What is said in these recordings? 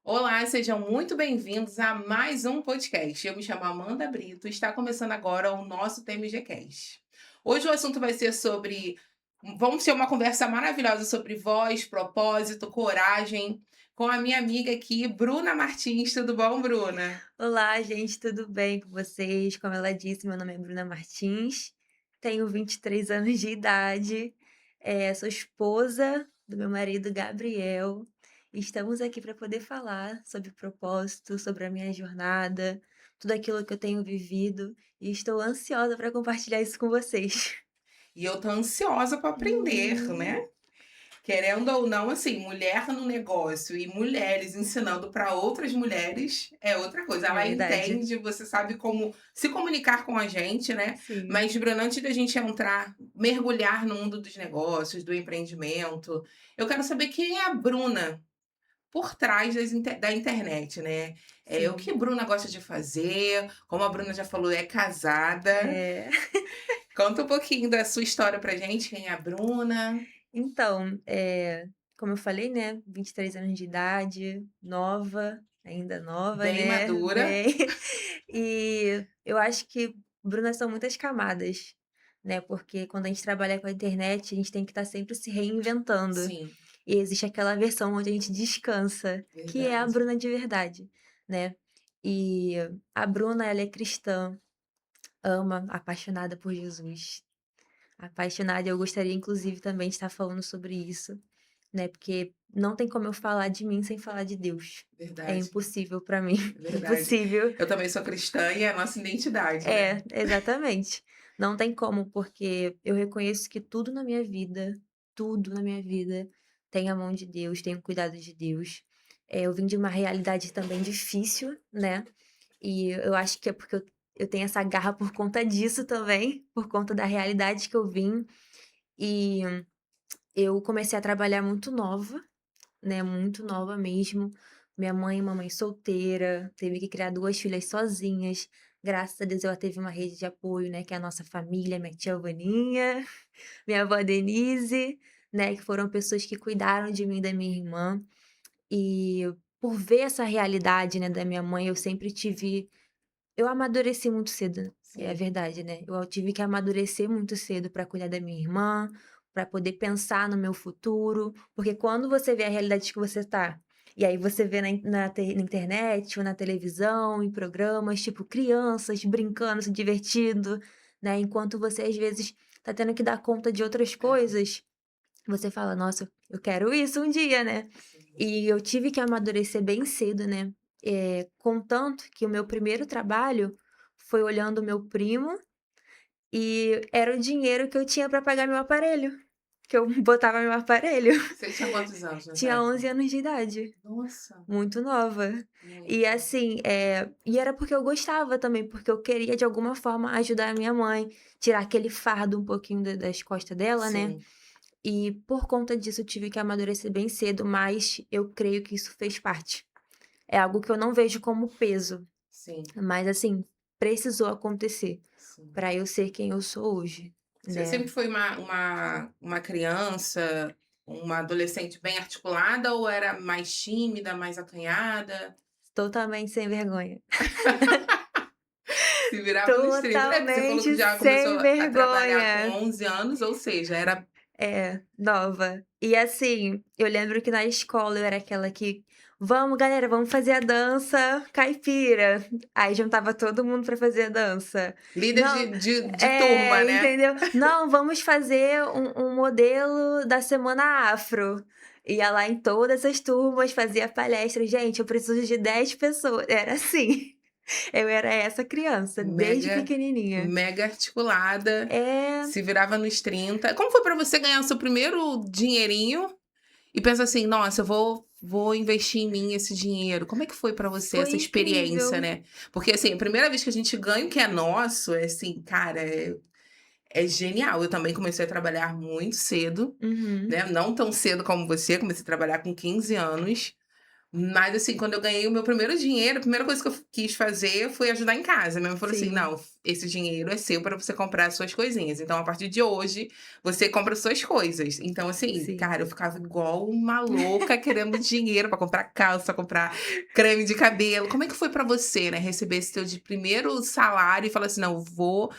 Olá, sejam muito bem-vindos a mais um podcast. Eu me chamo Amanda Brito e está começando agora o nosso TMGcast. Hoje o assunto vai ser sobre. Vamos ter uma conversa maravilhosa sobre voz, propósito, coragem, com a minha amiga aqui, Bruna Martins. Tudo bom, Bruna? Olá, gente, tudo bem com vocês? Como ela disse, meu nome é Bruna Martins, tenho 23 anos de idade, sou esposa do meu marido Gabriel. E estamos aqui para poder falar sobre propósito, sobre a minha jornada, tudo aquilo que eu tenho vivido e estou ansiosa para compartilhar isso com vocês. E eu tô ansiosa para aprender, Uhum. né? Querendo ou não, assim, mulher no negócio e mulheres ensinando para outras mulheres é outra coisa. É Ela verdade. entende, você sabe como se comunicar com a gente, né. Sim. Mas, Bruna, antes da gente entrar, mergulhar no mundo dos negócios, do empreendimento, eu quero saber quem é a Bruna por trás da internet, né. O Sim. que a Bruna gosta de fazer, como a Bruna já falou, é casada. É. Conta um pouquinho da sua história pra gente, quem é a Bruna? Então, como eu falei, né, 23 anos de idade, nova, ainda nova, Bem né, madura. bem e eu acho que, Bruna, são muitas camadas, né, porque quando a gente trabalha com a internet, a gente tem que estar sempre se reinventando, Sim. e existe aquela versão onde a gente descansa, que é a Verdade. Bruna de verdade, né. E a Bruna, ela é cristã, ama, apaixonada por Jesus. Apaixonada, eu gostaria inclusive também de estar falando sobre isso, né, porque não tem como eu falar de mim sem falar de Deus. É Verdade, impossível pra mim, verdade. impossível. Eu também sou cristã e é a nossa identidade, né. É, exatamente. Não tem como, porque eu reconheço que tudo na minha vida tem a mão de Deus, tem o cuidado de Deus. Eu vim de uma realidade também difícil, né, e eu acho que é porque eu tenho essa garra por conta disso também, por conta da realidade que eu vim. E eu comecei a trabalhar muito nova, né, muito nova mesmo. Minha mãe, uma mãe solteira, teve que criar 2 filhas sozinhas. Graças a Deus ela teve uma rede de apoio, né, que é a nossa família, minha tia Vaninha, minha avó Denise, né, que foram pessoas que cuidaram de mim e da minha irmã. E por ver essa realidade, né, da minha mãe, eu amadureci muito cedo, é a Sim, verdade, né. Eu tive que amadurecer muito cedo para cuidar da minha irmã, para poder pensar no meu futuro, porque quando você vê a realidade que você tá, e aí você vê na internet ou na televisão, em programas, tipo, crianças brincando, se divertindo, né, enquanto você às vezes tá tendo que dar conta de outras é, coisas, você fala: "Nossa, eu quero isso um dia, né". sim. E eu tive que amadurecer bem cedo, né, contanto que o meu primeiro trabalho foi olhando o meu primo, e era o dinheiro que eu tinha para pagar meu aparelho, que eu botava meu aparelho. Você tinha quantos anos nessa Tinha época? 11 anos de idade, Nossa, muito nova. E muito. assim, e era porque eu gostava também, porque eu queria de alguma forma ajudar a minha mãe, tirar aquele fardo um pouquinho das costas dela, né. Sim, E por conta disso eu tive que amadurecer bem cedo, mas eu creio que isso fez parte. É algo que eu não vejo como peso, sim, mas assim, precisou acontecer sim. para eu ser quem eu sou hoje, Você né. sempre foi uma criança, uma adolescente bem articulada ou era mais tímida, mais acanhada? Totalmente sem vergonha. Se virava nos 30. É, porque você falou que Totalmente já começou sem a trabalhar com vergonha. 11 anos, ou seja, era É, nova. E assim, eu lembro que na escola eu era aquela que: "Vamos galera, vamos fazer a dança caipira". Aí juntava todo mundo pra fazer a dança. líder "Não", de turma, né. entendeu? "Não, vamos fazer um modelo da semana afro". Ia lá em todas as turmas, fazia palestra. "Gente, eu preciso de 10 pessoas". Era assim. Eu era essa criança, desde Mega pequenininha. mega articulada, É, se virava nos 30. Como foi pra você ganhar o seu primeiro dinheirinho e pensa assim: "Nossa, eu vou investir em mim esse dinheiro"? Como é que foi pra você foi essa experiência, incrível. né? Porque, assim, a primeira vez que a gente ganha o que é nosso, é assim, cara, é genial. Eu também comecei a trabalhar muito cedo, Uhum. né, não tão cedo como você, comecei a trabalhar com 15 anos. Mas, assim, quando eu ganhei o meu primeiro dinheiro, a primeira coisa que eu quis fazer foi ajudar em casa. Minha mãe falou assim: Sim. "Não, esse dinheiro é seu para você comprar as suas coisinhas. Então, a partir de hoje, você compra as suas coisas. Então, assim, Sim. cara, eu ficava igual uma louca querendo dinheiro para comprar calça, comprar creme de cabelo. Como é que foi para você, né, receber esse teu de primeiro salário e falar assim: "Não, vou,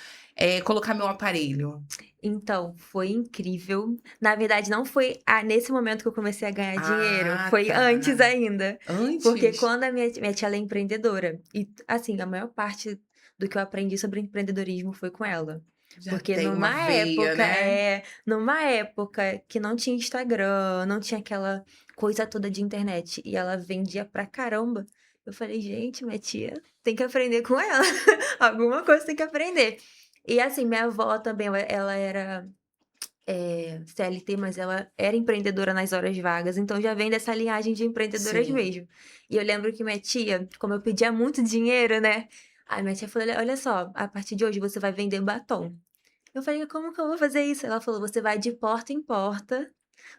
colocar meu aparelho"? Então, foi incrível. Na verdade, não foi nesse momento que eu comecei a ganhar dinheiro, Ah, foi tá. antes ainda. Porque Antes? quando a minha tia ela é empreendedora, e assim, a maior parte do que eu aprendi sobre empreendedorismo foi com ela. Já Porque tem uma veia, né? numa época que não tinha Instagram, não tinha aquela coisa toda de internet, e ela vendia pra caramba, eu falei: "Gente, minha tia tem que aprender com ela, alguma coisa tem que aprender". E assim, minha avó também, ela era, CLT, mas ela era empreendedora nas horas vagas, então já vem dessa linhagem de empreendedoras Sim. mesmo. E eu lembro que minha tia, como eu pedia muito dinheiro, né, aí minha tia falou: "Olha só, a partir de hoje você vai vender batom". Eu falei: "Como que eu vou fazer isso?" Ela falou: "Você vai de porta em porta,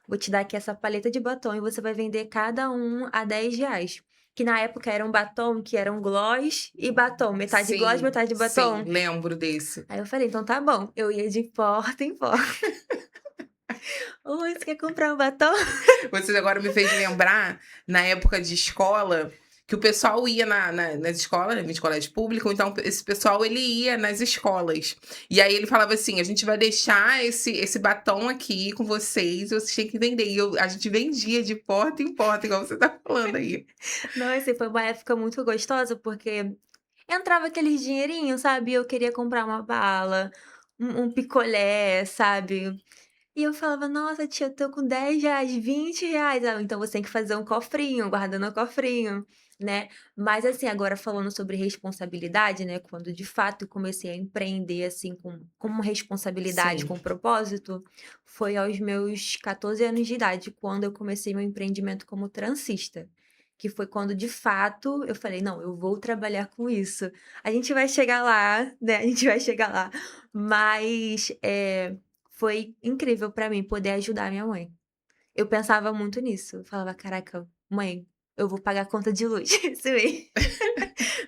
vou te dar aqui essa paleta de batom e você vai vender cada um a R$ 10". Que na época era um batom que era um gloss e batom, metade gloss, Sim, metade sim, batom. lembro desse. Aí eu falei: "Então tá bom". Eu ia de porta em porta. "Oi, você quer comprar um batom?" Você agora me fez lembrar, na época de escola, que o pessoal ia nas escolas, né, em colégio público, então esse pessoal ele ia nas escolas. E aí ele falava assim: "A gente vai deixar esse batom aqui com vocês têm que vender". A gente vendia de porta em porta, igual você tá falando aí. Não, assim, foi uma época muito gostosa, porque entrava aqueles dinheirinhos, sabe, eu queria comprar uma bala, um picolé, sabe. E eu falava: "Nossa, tia, eu tô com R$ 10, R$ 20". "Ah, então você tem que fazer um cofrinho, guarda no cofrinho", né. Mas, assim, agora falando sobre responsabilidade, né, quando de fato eu comecei a empreender, assim, com responsabilidade, Sim, com propósito, foi aos meus 14 anos de idade, quando eu comecei meu empreendimento como transista, que foi quando de fato eu falei: "Não, eu vou trabalhar com isso". A gente vai chegar lá, né, a gente vai chegar lá, mas, foi incrível pra mim poder ajudar minha mãe. Eu pensava muito nisso, eu falava: "Caraca, mãe, eu vou pagar a conta de luz esse mês".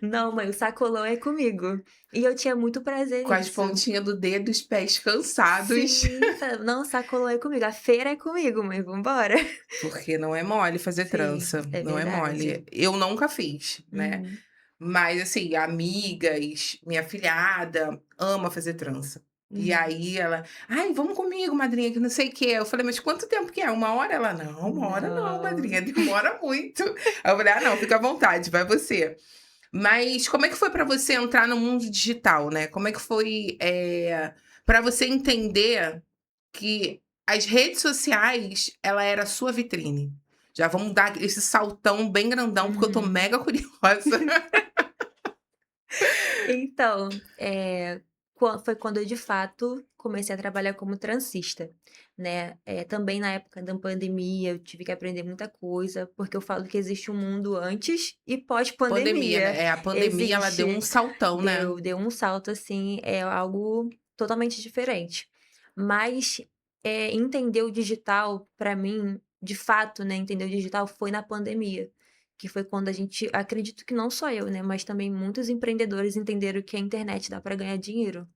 "Não, mãe, o sacolão é comigo". E eu tinha muito prazer com as nisso. pontinhas do dedo e os pés cansados, Sim, falava: "Não, o sacolão é comigo, a feira é comigo, mãe, vamos embora". porque não é mole fazer Sim, trança, é não é verdade. mole. Eu nunca fiz, né. Uhum, Mas, assim, amigas, minha afilhada ama fazer trança. E uhum. aí ela: "Ai, vamos comigo, madrinha, que não sei o quê". Eu falei: "Mas quanto tempo que é? 1 hora?" Ela: "Não, 1 hora não, Não. madrinha, demora muito". Aí eu falei: "Ah, não, fica à vontade, vai você". Mas como é que foi pra você entrar no mundo digital, né? Como é que foi, pra você entender que as redes sociais, ela era a sua vitrine? Já vamos dar esse saltão bem grandão, porque eu tô Uhum. mega curiosa. Então, foi quando eu de fato comecei a trabalhar como transista, né. Também na época da pandemia eu tive que aprender muita coisa, porque eu falo que existe um mundo antes e Pandemia, pós-pandemia. né? A pandemia, ela deu um Existe. saltão, né? Deu um salto, assim, é algo totalmente diferente. Mas, entender o digital para mim, de fato, né, entender o digital foi na pandemia, que foi quando a gente acredito que não só eu, né, mas também muitos empreendedores entenderam que a internet dá para ganhar dinheiro.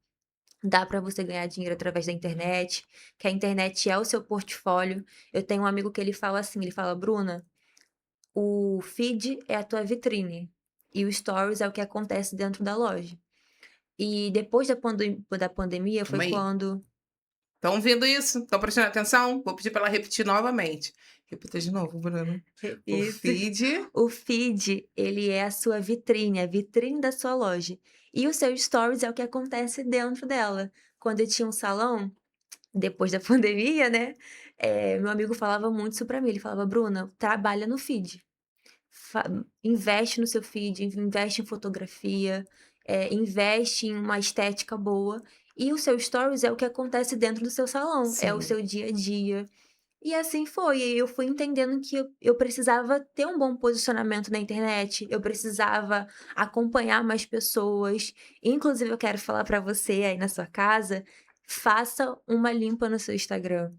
Dá para você ganhar dinheiro através da internet, que a internet é o seu portfólio. Eu tenho um amigo que ele fala assim, ele fala: "Bruna, o feed é a tua vitrine, e o stories é o que acontece dentro da loja". E depois da pandemia foi Calma aí. quando Estão ouvindo isso? Estão prestando atenção? Vou pedir para ela repetir novamente. Repita de novo, Bruno. O repito, feed o feed, ele é a sua vitrine, a vitrine da sua loja. E o seu stories é o que acontece dentro dela. Quando eu tinha um salão, depois da pandemia, né, meu amigo falava muito isso pra mim, ele falava: "Bruna, trabalha no feed, fa investe no seu feed, investe em fotografia, investe em uma estética boa, e o seu stories é o que acontece dentro do seu salão, é o sim, seu dia a dia". E assim foi, e aí eu fui entendendo que eu precisava ter um bom posicionamento na internet, eu precisava acompanhar mais pessoas. Inclusive eu quero falar para você aí na sua casa, faça uma limpa no seu Instagram.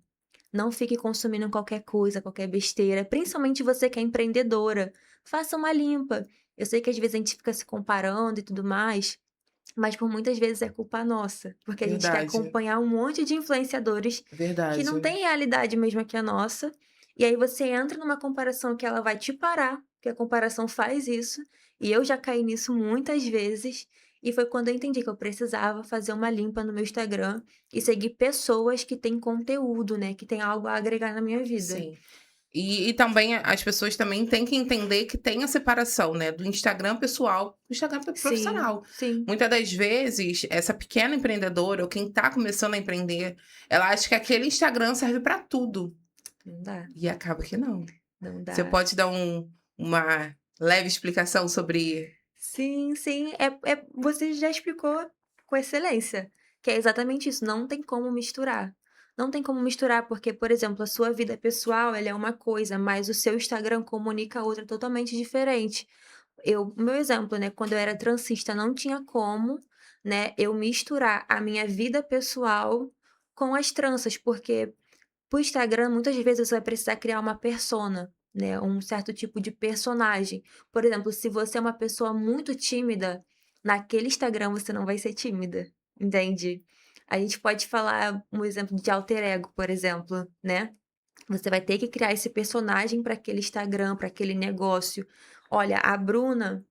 Não fique consumindo qualquer coisa, qualquer besteira, principalmente você que é empreendedora, faça uma limpa. Eu sei que às vezes a gente fica se comparando e tudo mais, mas por muitas vezes é culpa nossa, porque a gente quer Verdade, acompanhar um monte de influenciadores que não verdade. têm realidade mesma que a nossa, e aí você entra numa comparação que ela vai te parar, porque a comparação faz isso, e eu já caí nisso muitas vezes, e foi quando eu entendi que eu precisava fazer uma limpa no meu Instagram e seguir pessoas que têm conteúdo, né, que têm algo a agregar na minha vida. Sim. E também as pessoas também têm que entender que tem a separação, né, do Instagram pessoal do Instagram Sim, profissional. sim, Muitas das vezes, essa pequena empreendedora ou quem está começando a empreender, ela acha que aquele Instagram serve para tudo, não dá, e acaba que não. não Você dá. pode dar uma leve explicação sobre Sim, sim, você já explicou com excelência, que é exatamente isso, não tem como misturar. Não tem como misturar, porque, por exemplo, a sua vida pessoal, ela é uma coisa, mas o seu Instagram comunica outra totalmente diferente. O meu exemplo, né, quando eu era transista, não tinha como, né, eu misturar a minha vida pessoal com as tranças, porque para o Instagram, muitas vezes você vai precisar criar uma persona, né, um certo tipo de personagem. Por exemplo, se você é uma pessoa muito tímida, naquele Instagram você não vai ser tímida, entende? A gente pode falar um exemplo de alter ego, por exemplo, né? Você vai ter que criar esse personagem para aquele Instagram, para aquele negócio. Olha, a Bruna,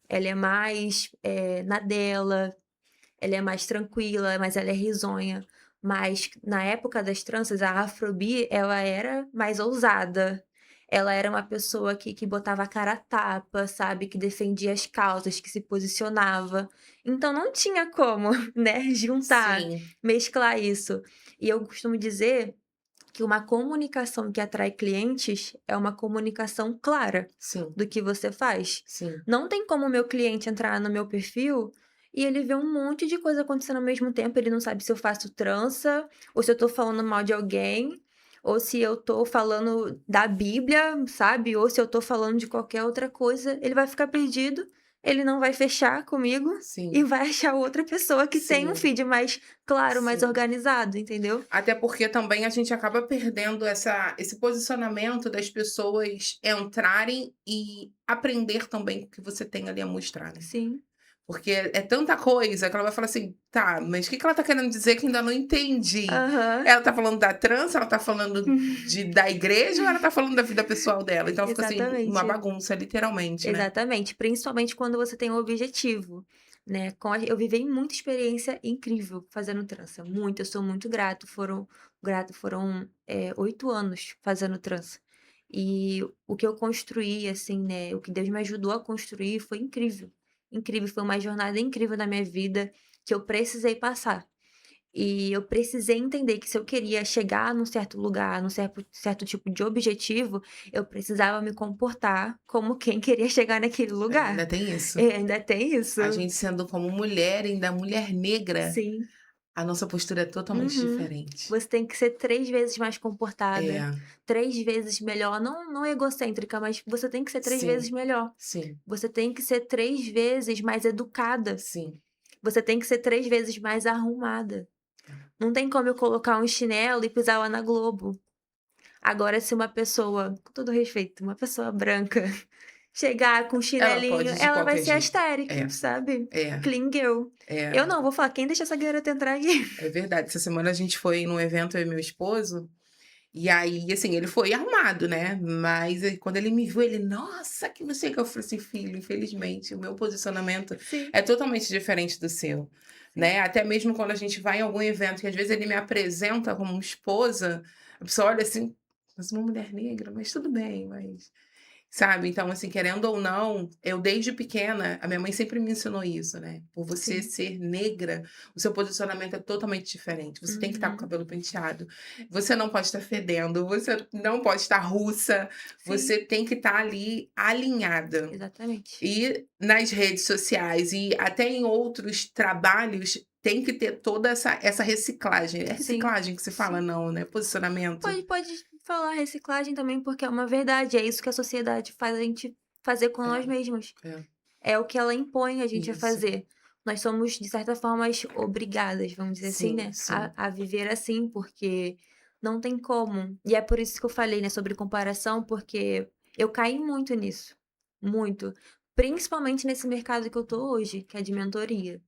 ela é mais na dela, ela é mais tranquila, mas ela é risonha. Mas na época das tranças, a Afrobi, ela era mais ousada. Ela era uma pessoa que botava a cara a tapa, sabe, que defendia as causas, que se posicionava. Então não tinha como, né, juntar, sim, mesclar isso. E eu costumo dizer que uma comunicação que atrai clientes é uma comunicação clara sim, do que você faz. sim, Não tem como o meu cliente entrar no meu perfil e ele vê um monte de coisa acontecendo ao mesmo tempo, ele não sabe se eu faço trança, ou se eu tô falando mal de alguém, ou se eu tô falando da Bíblia, sabe, ou se eu tô falando de qualquer outra coisa, ele vai ficar perdido, ele não vai fechar comigo e sim, vai achar outra pessoa que tem um sim, feed mais claro, mais sim. organizado, entendeu? Até porque também a gente acaba perdendo esse posicionamento das pessoas entrarem e aprender também com o que você tem ali a mostrar, né. Sim. Porque é tanta coisa que ela vai falar assim: "Tá, mas o que que ela tá querendo dizer que ainda não entendi? Aham. Ela tá falando da trança, ela tá falando da igreja ou ela tá falando da vida pessoal dela?" Então fica assim, uma Exatamente, bagunça literalmente, né. exatamente. Principalmente quando você tem um objetivo, né. Eu vivi muita experiência incrível fazendo trança, muito, eu sou muito grato, foram 8 anos fazendo trança. E o que eu construí, assim, né, o que Deus me ajudou a construir foi incrível, incrível, foi uma jornada incrível na minha vida que eu precisei passar. E eu precisei entender que se eu queria chegar num certo lugar, num certo tipo de objetivo, eu precisava me comportar como quem queria chegar naquele É, lugar. ainda tem isso. Ainda tem isso. A gente sendo como mulher, ainda mulher negra, Sim. a nossa postura é totalmente Uhum. diferente. Você tem que ser 3 vezes mais comportada, É, 3 vezes melhor, não egocêntrica, mas você tem que ser 3 vezes sim, melhor. sim, Você tem que ser 3 vezes mais educada. sim. Você tem que ser 3 vezes mais arrumada. Não tem como eu colocar um chinelo e pisar lá na Globo. Agora se uma pessoa, com todo respeito, uma pessoa branca chegar com um Ela chinelinho, pode de ela vai qualquer ser jeito. histérica, É, sabe. é, Clean girl. é, Eu não, vou falar: "Quem deixa essa garota entrar aqui?" é verdade. Essa semana a gente foi num evento, eu e meu esposo, e aí, assim, ele foi arrumado, né, mas aí quando ele me viu, ele: "Nossa, que não sei o que", eu falei assim: "Filho, infelizmente o meu posicionamento Sim, é totalmente diferente do seu", sim. né. Até mesmo quando a gente vai em algum evento que às vezes ele me apresenta como esposa, a pessoa olha assim: "Mas uma mulher negra, mas tudo bem, mas". Sabe, então assim, querendo ou não, eu desde pequena, a minha mãe sempre me ensinou isso, né, por você Sim. ser negra, o seu posicionamento é totalmente diferente, você tem que estar com o Uhum. cabelo penteado, você não pode estar fedendo, você não pode estar russa, Sim, você tem que estar ali alinhada. exatamente. E nas redes sociais e até em outros trabalhos, tem que ter toda essa reciclagem. É Sim, reciclagem que se fala? sim. Não, né, posicionamento? Pode falar reciclagem também, porque é uma verdade, é isso que a sociedade faz a gente fazer com É, nós mesmos. é, É o que ela impõe a gente a isso. fazer. Nós somos, de certa forma, obrigadas, vamos dizer assim, Sim, né, sim. a viver assim, porque não tem como. E é por isso que eu falei, né, sobre comparação, porque eu caí muito nisso, muito. principalmente nesse mercado que eu tô hoje, que é de mentoria,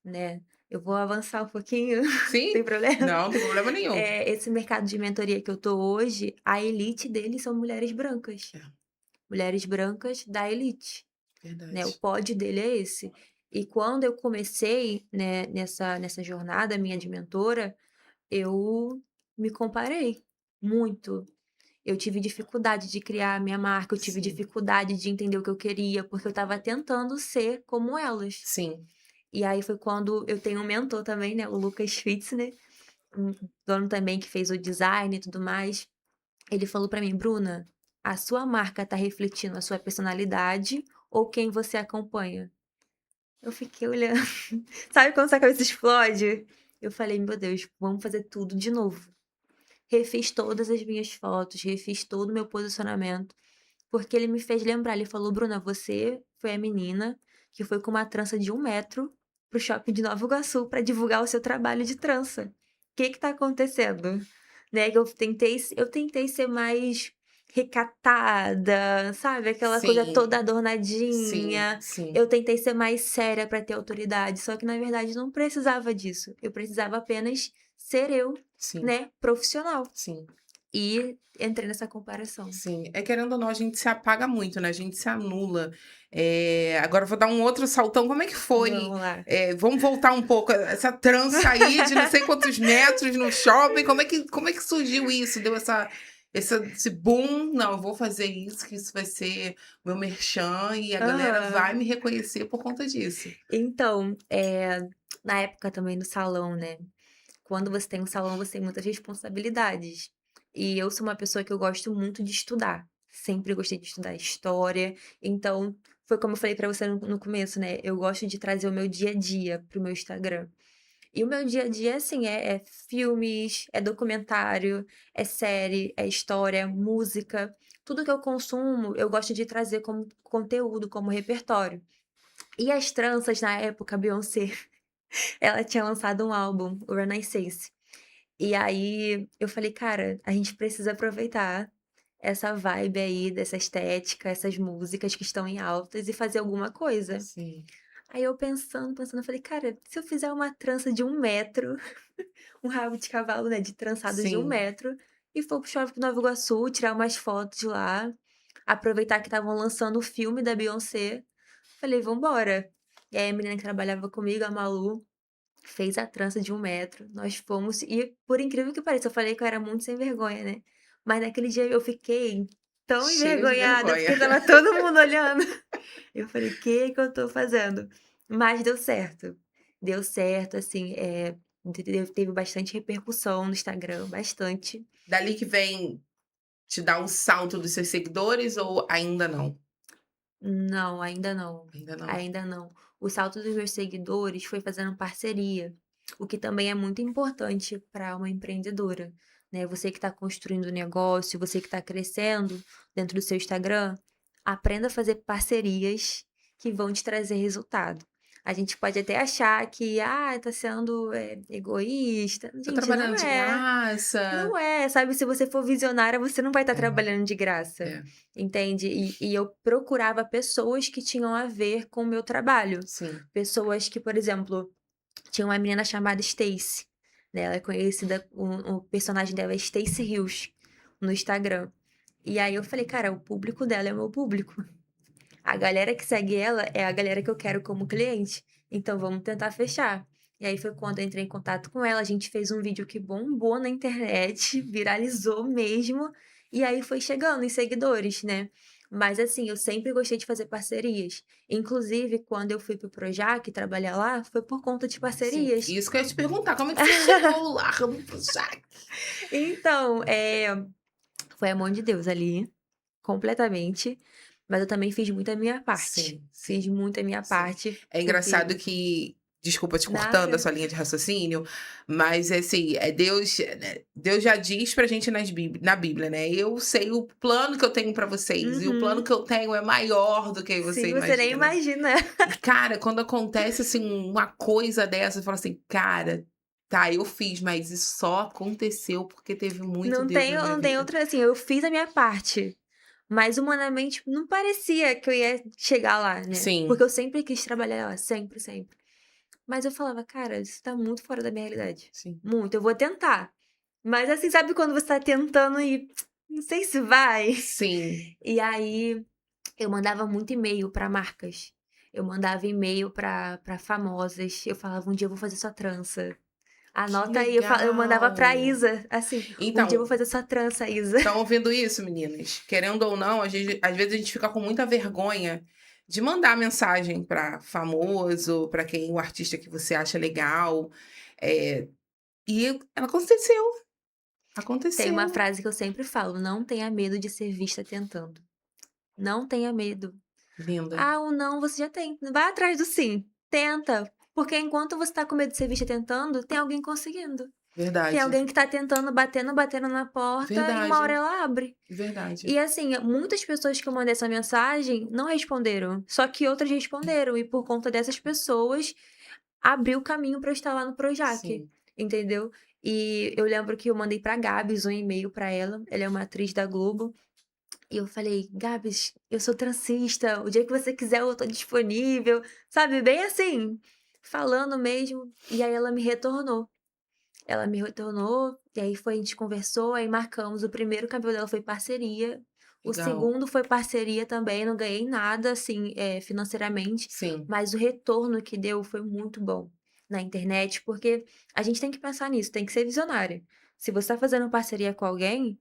né. Eu vou avançar um pouquinho, Sim, sem problema? não tem problema nenhum. Esse mercado de mentoria que eu tô hoje, a elite dele são É, mulheres brancas da elite, né, o verdade. pódio dele é esse. E quando eu comecei, né, nessa jornada minha de mentora, eu me comparei muito. Eu tive dificuldade de criar a minha marca, eu tive Sim, dificuldade de entender o que eu queria, porque eu estava tentando ser como elas. sim, E aí foi quando eu tenho um mentor também, né, o Lucas Fitzner, um dono também que fez o design e tudo mais. Ele falou pra mim: "Bruna, a sua marca tá refletindo a sua personalidade ou quem você acompanha?". Eu fiquei olhando, sabe quando sua cabeça explode? Eu falei: "Meu Deus, vamos fazer tudo de novo". Refiz todas as minhas fotos, refiz todo o meu posicionamento, porque ele me fez lembrar, ele falou: "Bruna, você foi a menina que foi com uma trança de 1 metro para o shopping de Nova Iguaçu para divulgar o seu trabalho de trança. Que tá acontecendo?". Né, que eu tentei ser mais recatada, sabe, aquela coisa toda sim, sim, adornadinha. sim, Eu tentei ser mais séria para ter autoridade, só que na verdade não precisava disso, eu precisava apenas ser eu, sim, né, profissional. sim. E entrei nessa comparação. Sim, é querendo ou não, a gente se apaga muito, né, a gente se anula. Agora eu vou dar um outro saltão, como é que foi, Vamos lá. vamos voltar um pouco, essa trança aí de não sei quantos metros no shopping, como é que surgiu isso? Deu esse boom: "Não, eu vou fazer isso, que isso vai ser meu merchan e a galera vai Aham. me reconhecer por conta disso". Então, na época também do salão, né, quando você tem um salão, você tem muitas responsabilidades. E eu sou uma pessoa que eu gosto muito de estudar, sempre gostei de estudar história, então foi como eu falei pra você no começo, né, eu gosto de trazer o meu dia a dia para o meu Instagram. E o meu dia a dia, assim, é filmes, é documentário, é série, é história, é música. Tudo que eu consumo, eu gosto de trazer como conteúdo, como repertório. E as tranças, na época, a Beyoncé, ela tinha lançado um álbum, o Renaissance. E aí eu falei: "Cara, a gente precisa aproveitar essa vibe aí dessa estética, essas músicas que estão em altas e fazer alguma coisa". Sim, Aí eu pensando, eu falei: "Cara, se eu fizer uma trança de 1 metro, um rabo de cavalo, né, de trançadas de 1 sim, metro, e for para o Shopping Nova Iguaçu, tirar umas fotos lá, aproveitar que estavam lançando o filme da Beyoncé". Falei: "Vamos embora". E aí a menina que trabalhava comigo, a Malu, fez a trança de 1 metro, nós fomos e por incrível que pareça, eu falei que eu era muito sem vergonha, né, mas naquele dia eu fiquei tão cheia de envergonhada, vergonha. porque estava todo mundo olhando. Eu falei: "Que eu tô fazendo?". Mas deu certo. Deu certo, assim, teve bastante repercussão no Instagram, bastante. Dali que vem te dar um salto dos seus seguidores ou ainda não? Não, ainda não, Ainda não. ainda não. O salto dos meus seguidores foi fazendo parceria, o que também é muito importante para uma empreendedora, né. Você que está construindo um negócio, você que está crescendo dentro do seu Instagram, aprenda a fazer parcerias que vão te trazer resultado. A gente pode até achar que: "Ah, tá sendo, egoísta". Tô Gente, trabalhando não de é. graça. Não é, sabe, se você for visionária, você não vai estar É, trabalhando de graça, é, entende? E eu procurava pessoas que tinham a ver com o meu trabalho. sim. Pessoas que, por exemplo, tinha uma menina chamada Stacy, né, ela é conhecida o personagem dela é Stacy Hills, no Instagram. E aí eu falei: "Cara, o público dela é o meu público. A galera que segue ela é a galera que eu quero como cliente, então vamos tentar fechar". E aí foi quando eu entrei em contato com ela, a gente fez um vídeo que bombou na internet, viralizou mesmo, e aí foi chegando em seguidores, né. Mas assim, eu sempre gostei de fazer parcerias. Inclusive, quando eu fui para o Projac trabalhar lá, foi por conta de Sim, parcerias. isso que eu ia te perguntar, como é que você chegou lá no Projac? Então, foi a mão de Deus ali, completamente, mas eu também fiz muito a minha parte. Sim, Fiz sim, muito a minha sim. parte, É porque engraçado que desculpa te cortando a nada. sua linha de raciocínio, mas é assim, Deus, né, Deus já diz pra gente na Bíblia, né: "Eu sei o plano que eu tenho pra vocês, e o plano Uhum. que eu tenho é maior do que você Sim, você nem imagina". imagina. E, cara, quando acontece, assim, uma coisa dessa, você fala assim: "Cara, tá, eu fiz, mas isso só aconteceu porque teve muito Não Deus tem na minha não tem vida". outra assim, eu fiz a minha parte, Mas humanamente não parecia que eu ia chegar lá, né, Sim, porque eu sempre quis trabalhar lá, sempre, sempre. Mas eu falava: "Cara, isso tá muito fora da minha realidade, sim. muito, eu vou tentar". Mas, assim, sabe quando você tá tentando e não sei se vai? Sim. E aí eu mandava muito e-mail pra marcas, eu mandava e-mail pra famosas, eu falava: "Um dia eu vou fazer sua trança, Que anota aí", eu mandava pra legal. Isa, assim: "Um dia eu vou Então, fazer sua trança, Isa". estão ouvindo isso, meninas? Querendo ou não, às vezes a gente fica com muita vergonha de mandar mensagem para famoso, para quem o artista que você acha legal, eh, e aconteceu, Tem uma aconteceu. frase que eu sempre falo: "Não tenha medo de ser vista tentando, não tenha medo". Linda, Ah, o não você já tem, vai atrás do sim, tenta, porque enquanto você tá com medo de ser vista tentando, tem alguém conseguindo. Tem verdade, alguém que tá tentando, batendo na porta e uma hora verdade, ela abre. verdade. E assim, muitas pessoas que eu mandei essa mensagem não responderam, só que outras responderam e por conta dessas pessoas, abriu o caminho pra eu estar lá no Projac, Sim, entendeu. E eu lembro que eu mandei pra Gabs um e-mail pra ela é uma atriz da Globo, e eu falei: "Gabs, eu sou transista, o dia que você quiser eu tô disponível", sabe, bem assim, falando mesmo, e aí ela me retornou, e aí a gente conversou, aí marcamos, o primeiro cabelo dela foi parceria, o legal. segundo foi parceria também, não ganhei nada, assim, financeiramente, Sim, mas o retorno que deu foi muito bom na internet, porque a gente tem que pensar nisso, tem que ser visionária. Se você tá fazendo parceria com alguém,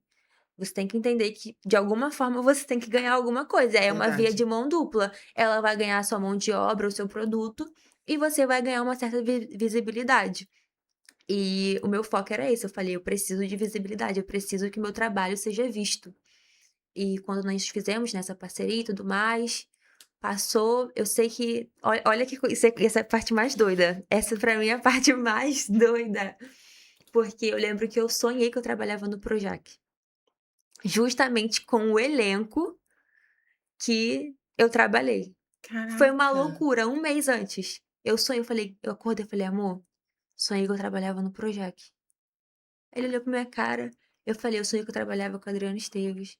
você tem que entender que, de alguma forma, você tem que ganhar alguma coisa, é uma via verdade. de mão dupla. Ela vai ganhar a sua mão de obra, o seu produto, e você vai ganhar uma certa visibilidade. E o meu foco era esse, eu falei: "Eu preciso de visibilidade, eu preciso que o meu trabalho seja visto". E quando nós fizemos, né, essa parceria e tudo mais, passou, eu sei que olha que coi essa é a parte mais doida, essa pra mim é a parte mais doida, porque eu lembro que eu sonhei que eu trabalhava no Projac, justamente com o elenco que eu trabalhei. Foi uma Caraca, loucura, um mês antes, eu acordei, eu falei: "Amor, sonhei que eu trabalhava no Projac". Ele olhou pra minha cara, eu falei: "Eu sonhei que eu trabalhava com a Adriana Esteves".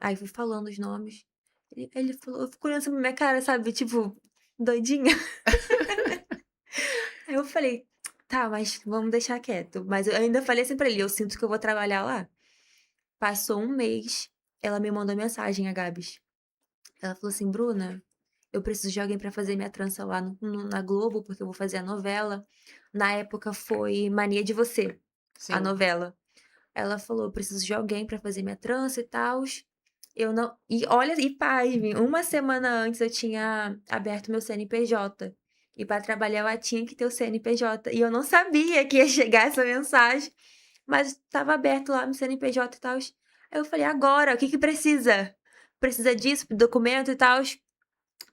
Aí fui falando os nomes, ele falou, ficou olhando assim pra minha cara, sabe, tipo, doidinha. Aí eu falei: "Tá, mas vamos deixar quieto". Mas eu ainda falei assim pra ele: "Eu sinto que eu vou trabalhar lá". Passou um mês, ela me mandou mensagem, a Gabs. Ela falou assim: "Bruna, eu preciso de alguém pra fazer minha trança lá na Globo, porque eu vou fazer a novela". Na época foi Mania de Você, a sim. novela. Ela falou: "Eu preciso de alguém pra fazer minha trança e tals". Eu não e olha, e pasme, uma semana antes eu tinha aberto meu CNPJ, e para trabalhar lá tinha que ter o CNPJ, e eu não sabia que ia chegar essa mensagem, mas estava aberto lá no CNPJ e tals. Aí eu falei: "Agora, o que que precisa? Precisa disso, documento e tals".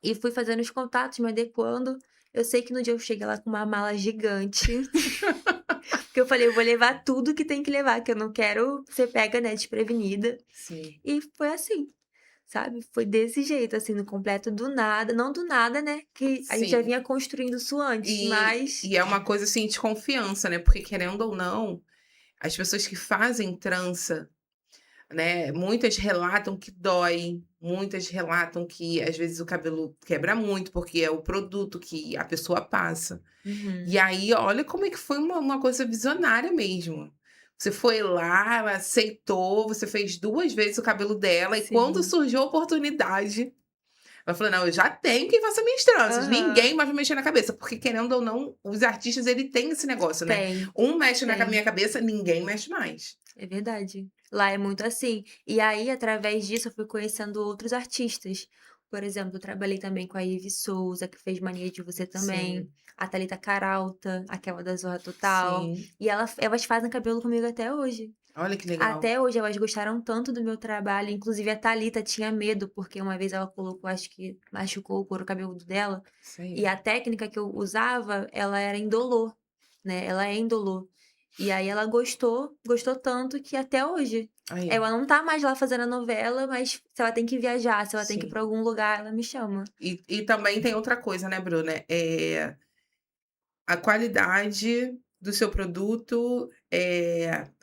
E fui fazendo os contatos, me adequando. Eu sei que no dia eu cheguei lá com uma mala gigante. Porque eu falei: "Eu vou levar tudo que tem que levar, que eu não quero ser pega, né, desprevenida". Sim, E foi assim, sabe, foi desse jeito, assim, no completo do nada, não do nada, né, que a gente já sim. vinha construindo isso antes, mas E é uma coisa, assim, de confiança, né, porque querendo ou não, as pessoas que fazem trança, né, muitas relatam que dói, muitas relatam que às vezes o cabelo quebra muito, porque é o produto que a pessoa passa. E uhum, aí, olha como é que foi uma coisa visionária mesmo. Você foi lá, aceitou, você fez 2 vezes o cabelo dela e quando sim. surgiu a oportunidade, ela falou: "Não, eu já tenho quem faça minhas tranças, ninguém Aham. mais vai mexer na cabeça", porque querendo ou não, os artistas ele tem esse negócio, né, Tem, um mexe na tem. minha cabeça, ninguém mexe mais. É verdade. Lá é muito assim. E aí, através disso, eu fui conhecendo outros artistas. Por exemplo, eu trabalhei também com a Ive Souza, que fez Mania de Você também. Sim, A Thalita Caralta, aquela da Zorra Total. sim. E elas fazem cabelo comigo até hoje. Olha que legal. Até hoje, elas gostaram tanto do meu trabalho. Inclusive, a Thalita tinha medo, porque uma vez ela colocou, acho que machucou o couro cabeludo dela. Isso E aí. a técnica que eu usava, ela era indolor, né? Ela é indolor. E aí ela gostou, gostou tanto que até hoje, Aí, ela não tá mais lá fazendo a novela, mas se ela tem que viajar, se ela tem que ir sim. pra algum lugar, ela me chama. E também tem outra coisa, né, Bruna, a qualidade do seu produto,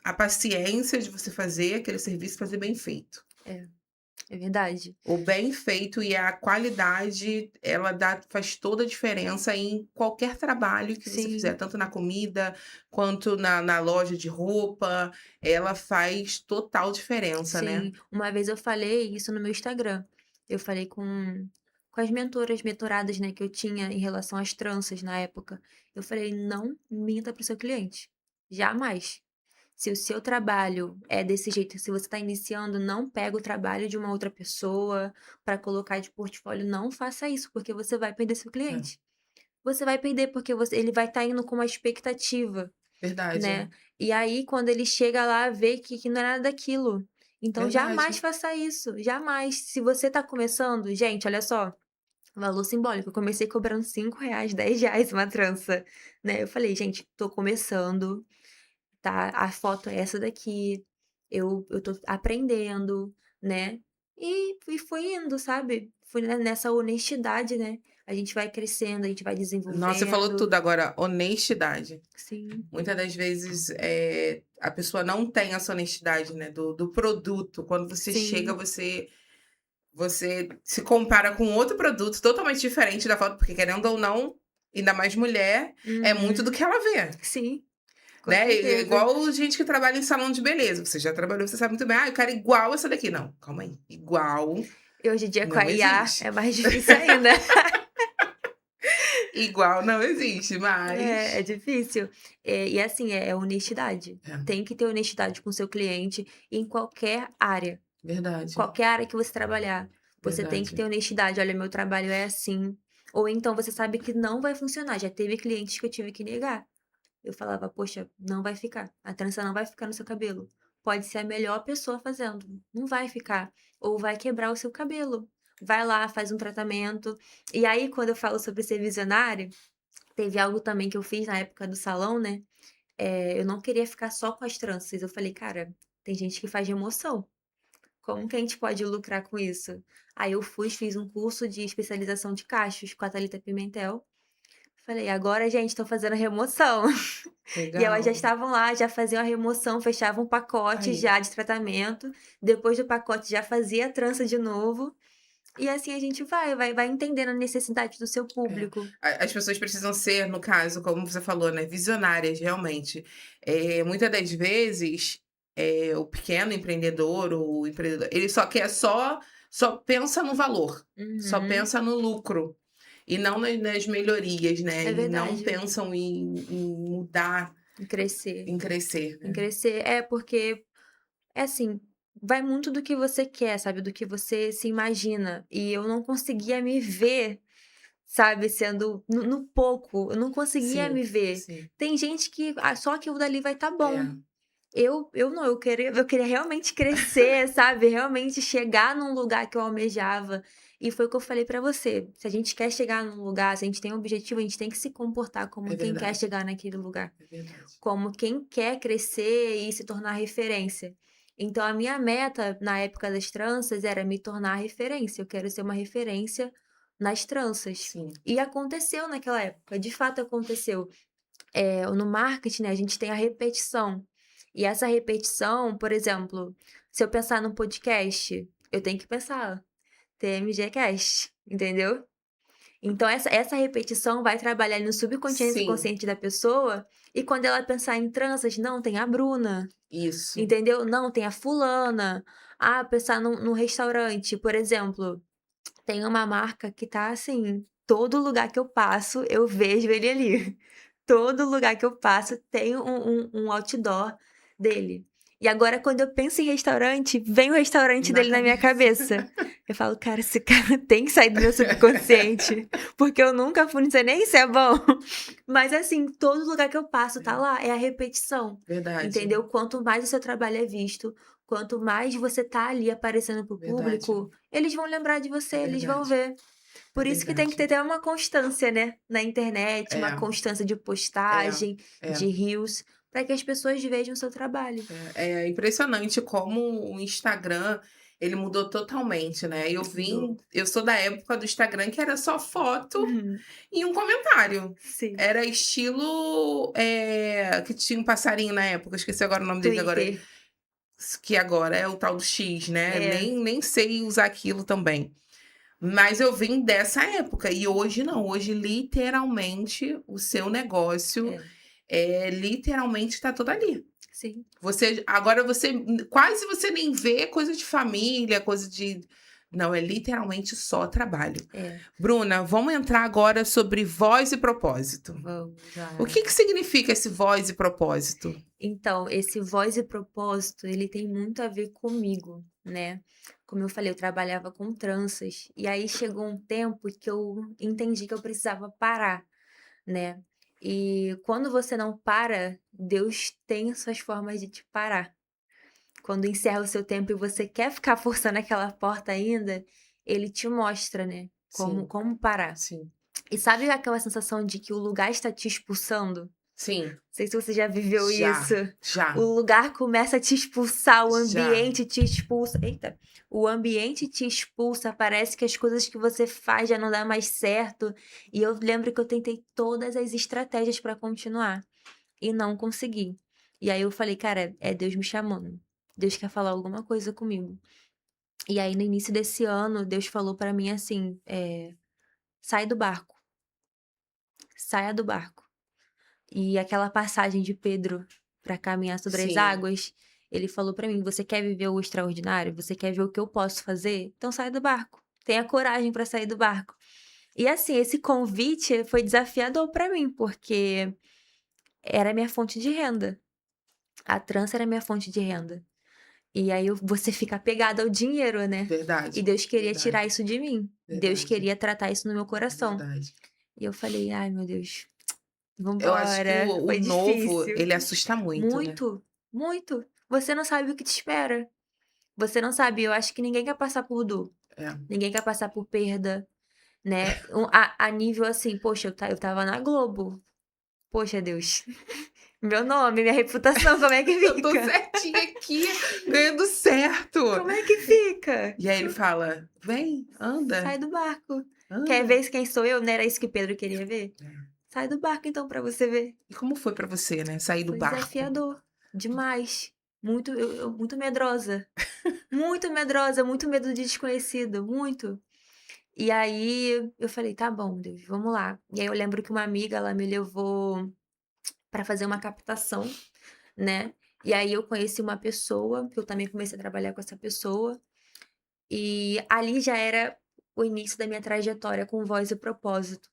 a paciência de você fazer aquele serviço, fazer bem feito. É. É verdade. O bem feito e a qualidade, ela faz toda a diferença em qualquer trabalho que você fizer, Sim, tanto na comida quanto na loja de roupa, ela faz total diferença, né. sim. Uma vez eu falei isso no meu Instagram. Eu falei com as mentoradas, né, que eu tinha em relação às tranças na época. Eu falei: "Não minta para o seu cliente, jamais. Se o seu trabalho é desse jeito, se você está iniciando, não pega o trabalho de uma outra pessoa para colocar de portfólio, não faça isso, porque você vai perder seu É, cliente. Você vai perder, porque ele vai estar indo com uma expectativa, verdade, né. E aí quando ele chega lá, vê que não é nada daquilo. Então jamais verdade. faça isso, jamais. Se você está começando gente, olha só, valor simbólico, eu comecei cobrando R$ 5, R$ 10 uma trança, né. Eu falei: "Gente, tô começando, tá, a foto é essa daqui, eu tô aprendendo, né". E fui indo, sabe. Fui nessa honestidade, né. A gente vai crescendo, a gente vai Nossa, você falou desenvolvendo. tudo agora, honestidade. Sim. Muitas das vezes, a pessoa não tem essa honestidade, né, do produto. Quando você chega, Sim. você se compara com outro produto totalmente diferente da foto, porque querendo ou não, ainda mais mulher, é muito do Uhum. que ela vê, Sim, com né. É certeza. igual gente que trabalha em salão de beleza, você já trabalhou, você sabe muito bem: "Ah, eu quero igual essa daqui". Não, calma aí, igual E hoje em dia com não a IA existe. é mais difícil ainda. Igual não existe, É, é mas difícil. E assim, é honestidade. é, Tem que ter honestidade com o seu cliente em qualquer área. verdade, Qualquer área que você trabalhar, você tem que ter verdade. honestidade. "Olha, meu trabalho é assim". Ou então você sabe que não vai funcionar. Já teve clientes que eu tive que negar. Eu falava: "Poxa, não vai ficar. A trança não vai ficar no seu cabelo. Pode ser a melhor pessoa fazendo, não vai ficar. Ou vai quebrar o seu cabelo. Vai lá, faz um tratamento". E aí, quando eu falo sobre ser visionária, teve algo também que eu fiz na época do salão, né, eu não queria ficar só com as tranças. Eu falei: "Cara, tem gente que faz remoção. Como que a gente pode lucrar com isso?". Aí eu fiz um curso de especialização de cachos com a Thalita Pimentel. Falei: "Agora, gente, estou fazendo remoção". E elas já Legal. estavam lá, já faziam a remoção, fechavam um pacote Aí. já de tratamento, depois do pacote já fazia a trança de novo, e assim a gente vai entendendo a necessidade do seu É. público. As pessoas precisam ser, no caso, como você falou, né, visionárias, realmente. Muitas das vezes, o pequeno empreendedor, o empreendedor, ele só quer só pensa no valor, só Uhum, pensa no lucro, e não nas melhorias, né, é e não verdade. pensam em mudar, Em crescer, em crescer, em né. crescer. É, porque, é assim, vai muito do que você quer, sabe, do que você se imagina, e eu não conseguia me ver, sabe, sendo no pouco, eu não conseguia Sim, me ver. sim. Tem gente que, só aquilo dali vai estar bom. É, Eu não, eu queria realmente crescer, sabe, realmente chegar num lugar que eu almejava. E foi o que eu falei pra você, se a gente quer chegar num lugar, se a gente tem um objetivo, a gente tem que se comportar é como quem quer verdade, chegar naquele lugar, é verdade. como quem quer crescer e se tornar referência. Então a minha meta na época das tranças era me tornar referência, eu quero ser uma referência nas tranças. Sim, E aconteceu naquela época, de fato aconteceu. No marketing, né, a gente tem a repetição. E essa repetição, por exemplo, se eu pensar num podcast, eu tenho que pensar TMGcast, entendeu? Então essa repetição vai trabalhar no subconsciente sim, consciente da pessoa, e quando ela pensar em tranças, não, tem a Bruna, isso. entendeu? Não, tem a fulana. Ah, pensar num restaurante, por exemplo, tem uma marca que tá assim, todo lugar que eu passo, eu vejo ele ali. Todo lugar que eu passo tem um outdoor dele. E agora quando eu penso em restaurante, vem o restaurante Na dele na minha cabeça. cabeça. Eu falo: "Cara, esse cara tem que sair do meu subconsciente", porque eu nunca fui, não sei nem se é bom. Mas assim, todo lugar que eu passo tá É, lá, é a repetição, verdade, entendeu? Quanto mais o seu trabalho é visto, quanto mais você tá ali aparecendo para o verdade, público, eles vão lembrar de você, é eles vão verdade, ver. é Por isso que tem que ter verdade. até uma constância, né, na internet, uma É, constância de é, postagem, é. de reels, para que as pessoas vejam o seu trabalho. É impressionante como o Instagram, ele mudou totalmente, né. Mudou. Eu sou da época do Instagram que era só foto Uhum. e um comentário. Sim. Era estilo, que tinha um passarinho na época, eu esqueci agora o nome dele agora. Twitter. que agora é o tal do X, né? É, Nem sei usar aquilo também. Mas eu vim dessa época e hoje não, hoje literalmente o seu negócio, é, literalmente tá todo ali. sim, Você agora você quase você nem vê coisa de família, coisa de não, é literalmente só trabalho. é. Bruna, vamos entrar agora sobre voz e propósito. Vamos O lá. que que significa esse voz e propósito? Então, esse voz e propósito, ele tem muito a ver comigo, né. Como eu falei, eu trabalhava com tranças, e aí chegou um tempo que eu entendi que eu precisava parar, né. E quando você não para, Deus tem as suas formas de te parar. Quando encerra o seu tempo e você quer ficar forçando aquela porta ainda, ele te mostra, né, como Sim, como parar. sim, E sabe aquela sensação de que o lugar está te expulsando? sim, Sei se você já viveu isso. já, O já, lugar começa a te expulsar, o já. ambiente te expulsa. Eita! O ambiente te expulsa, parece que as coisas que você faz já não dá mais certo. E eu lembro que eu tentei todas as estratégias para continuar e não consegui. E aí eu falei, cara, é Deus me chamando. Deus quer falar alguma coisa comigo. E aí no início desse ano, Deus falou para mim assim, sai do barco, saia do barco. E aquela passagem de Pedro para caminhar sobre as Sim, águas, ele falou para mim: "Você quer viver o extraordinário? Você quer ver o que eu posso fazer? Então sai do barco. Tenha coragem para sair do barco". E assim, esse convite foi desafiador para mim, porque era minha fonte de renda. A trança era minha fonte de renda. E aí você fica apegado ao dinheiro, né. E verdade, Deus queria tirar verdade, isso de mim. Deus verdade, queria tratar isso no meu coração. verdade. E eu falei: "Ai, meu Deus, Eu acho que vambora". o Foi novo, difícil. ele assusta muito, né. Muito, muito. Você não sabe o que te espera. Você não sabe, eu acho que ninguém quer passar por dor, É. ninguém quer passar por perda, né. A nível assim, poxa, eu estava na Globo. Poxa Deus, meu nome, minha reputação, como é que Eu tô fica? certinha aqui, ganhando certo. Como é que fica? E aí ele fala: "Vem, anda, Sai do barco. Quer anda". ver quem sou eu? Não era isso que Pedro queria ver? É. Sai do barco então pra você ver. E como foi pra você, né, sair do Foi barco? desafiador, demais. Muito eu muito medrosa, muito medo de desconhecido, muito. E aí eu falei: "Tá bom, Deus, vamos lá". E aí eu lembro que uma amiga, ela me levou para fazer uma captação, né, e aí eu conheci uma pessoa, que eu também comecei a trabalhar com essa pessoa, e ali já era o início da minha trajetória com voz e propósito,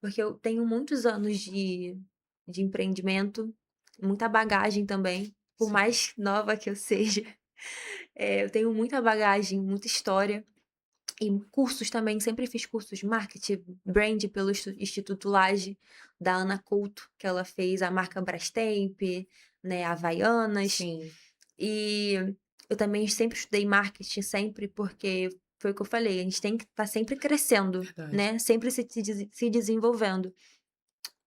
porque eu tenho muitos anos de empreendimento, muita bagagem também, por Sim, mais nova que eu seja, eu tenho muita bagagem, muita história. E cursos também, sempre fiz cursos de marketing, brand pelo Instituto Lage, da Ana Couto, que ela fez a marca Brastemp, né, Havaianas. sim, E eu também sempre estudei marketing, sempre, porque foi o que eu falei, a gente tem que estar sempre crescendo, verdade. né, sempre se desenvolvendo.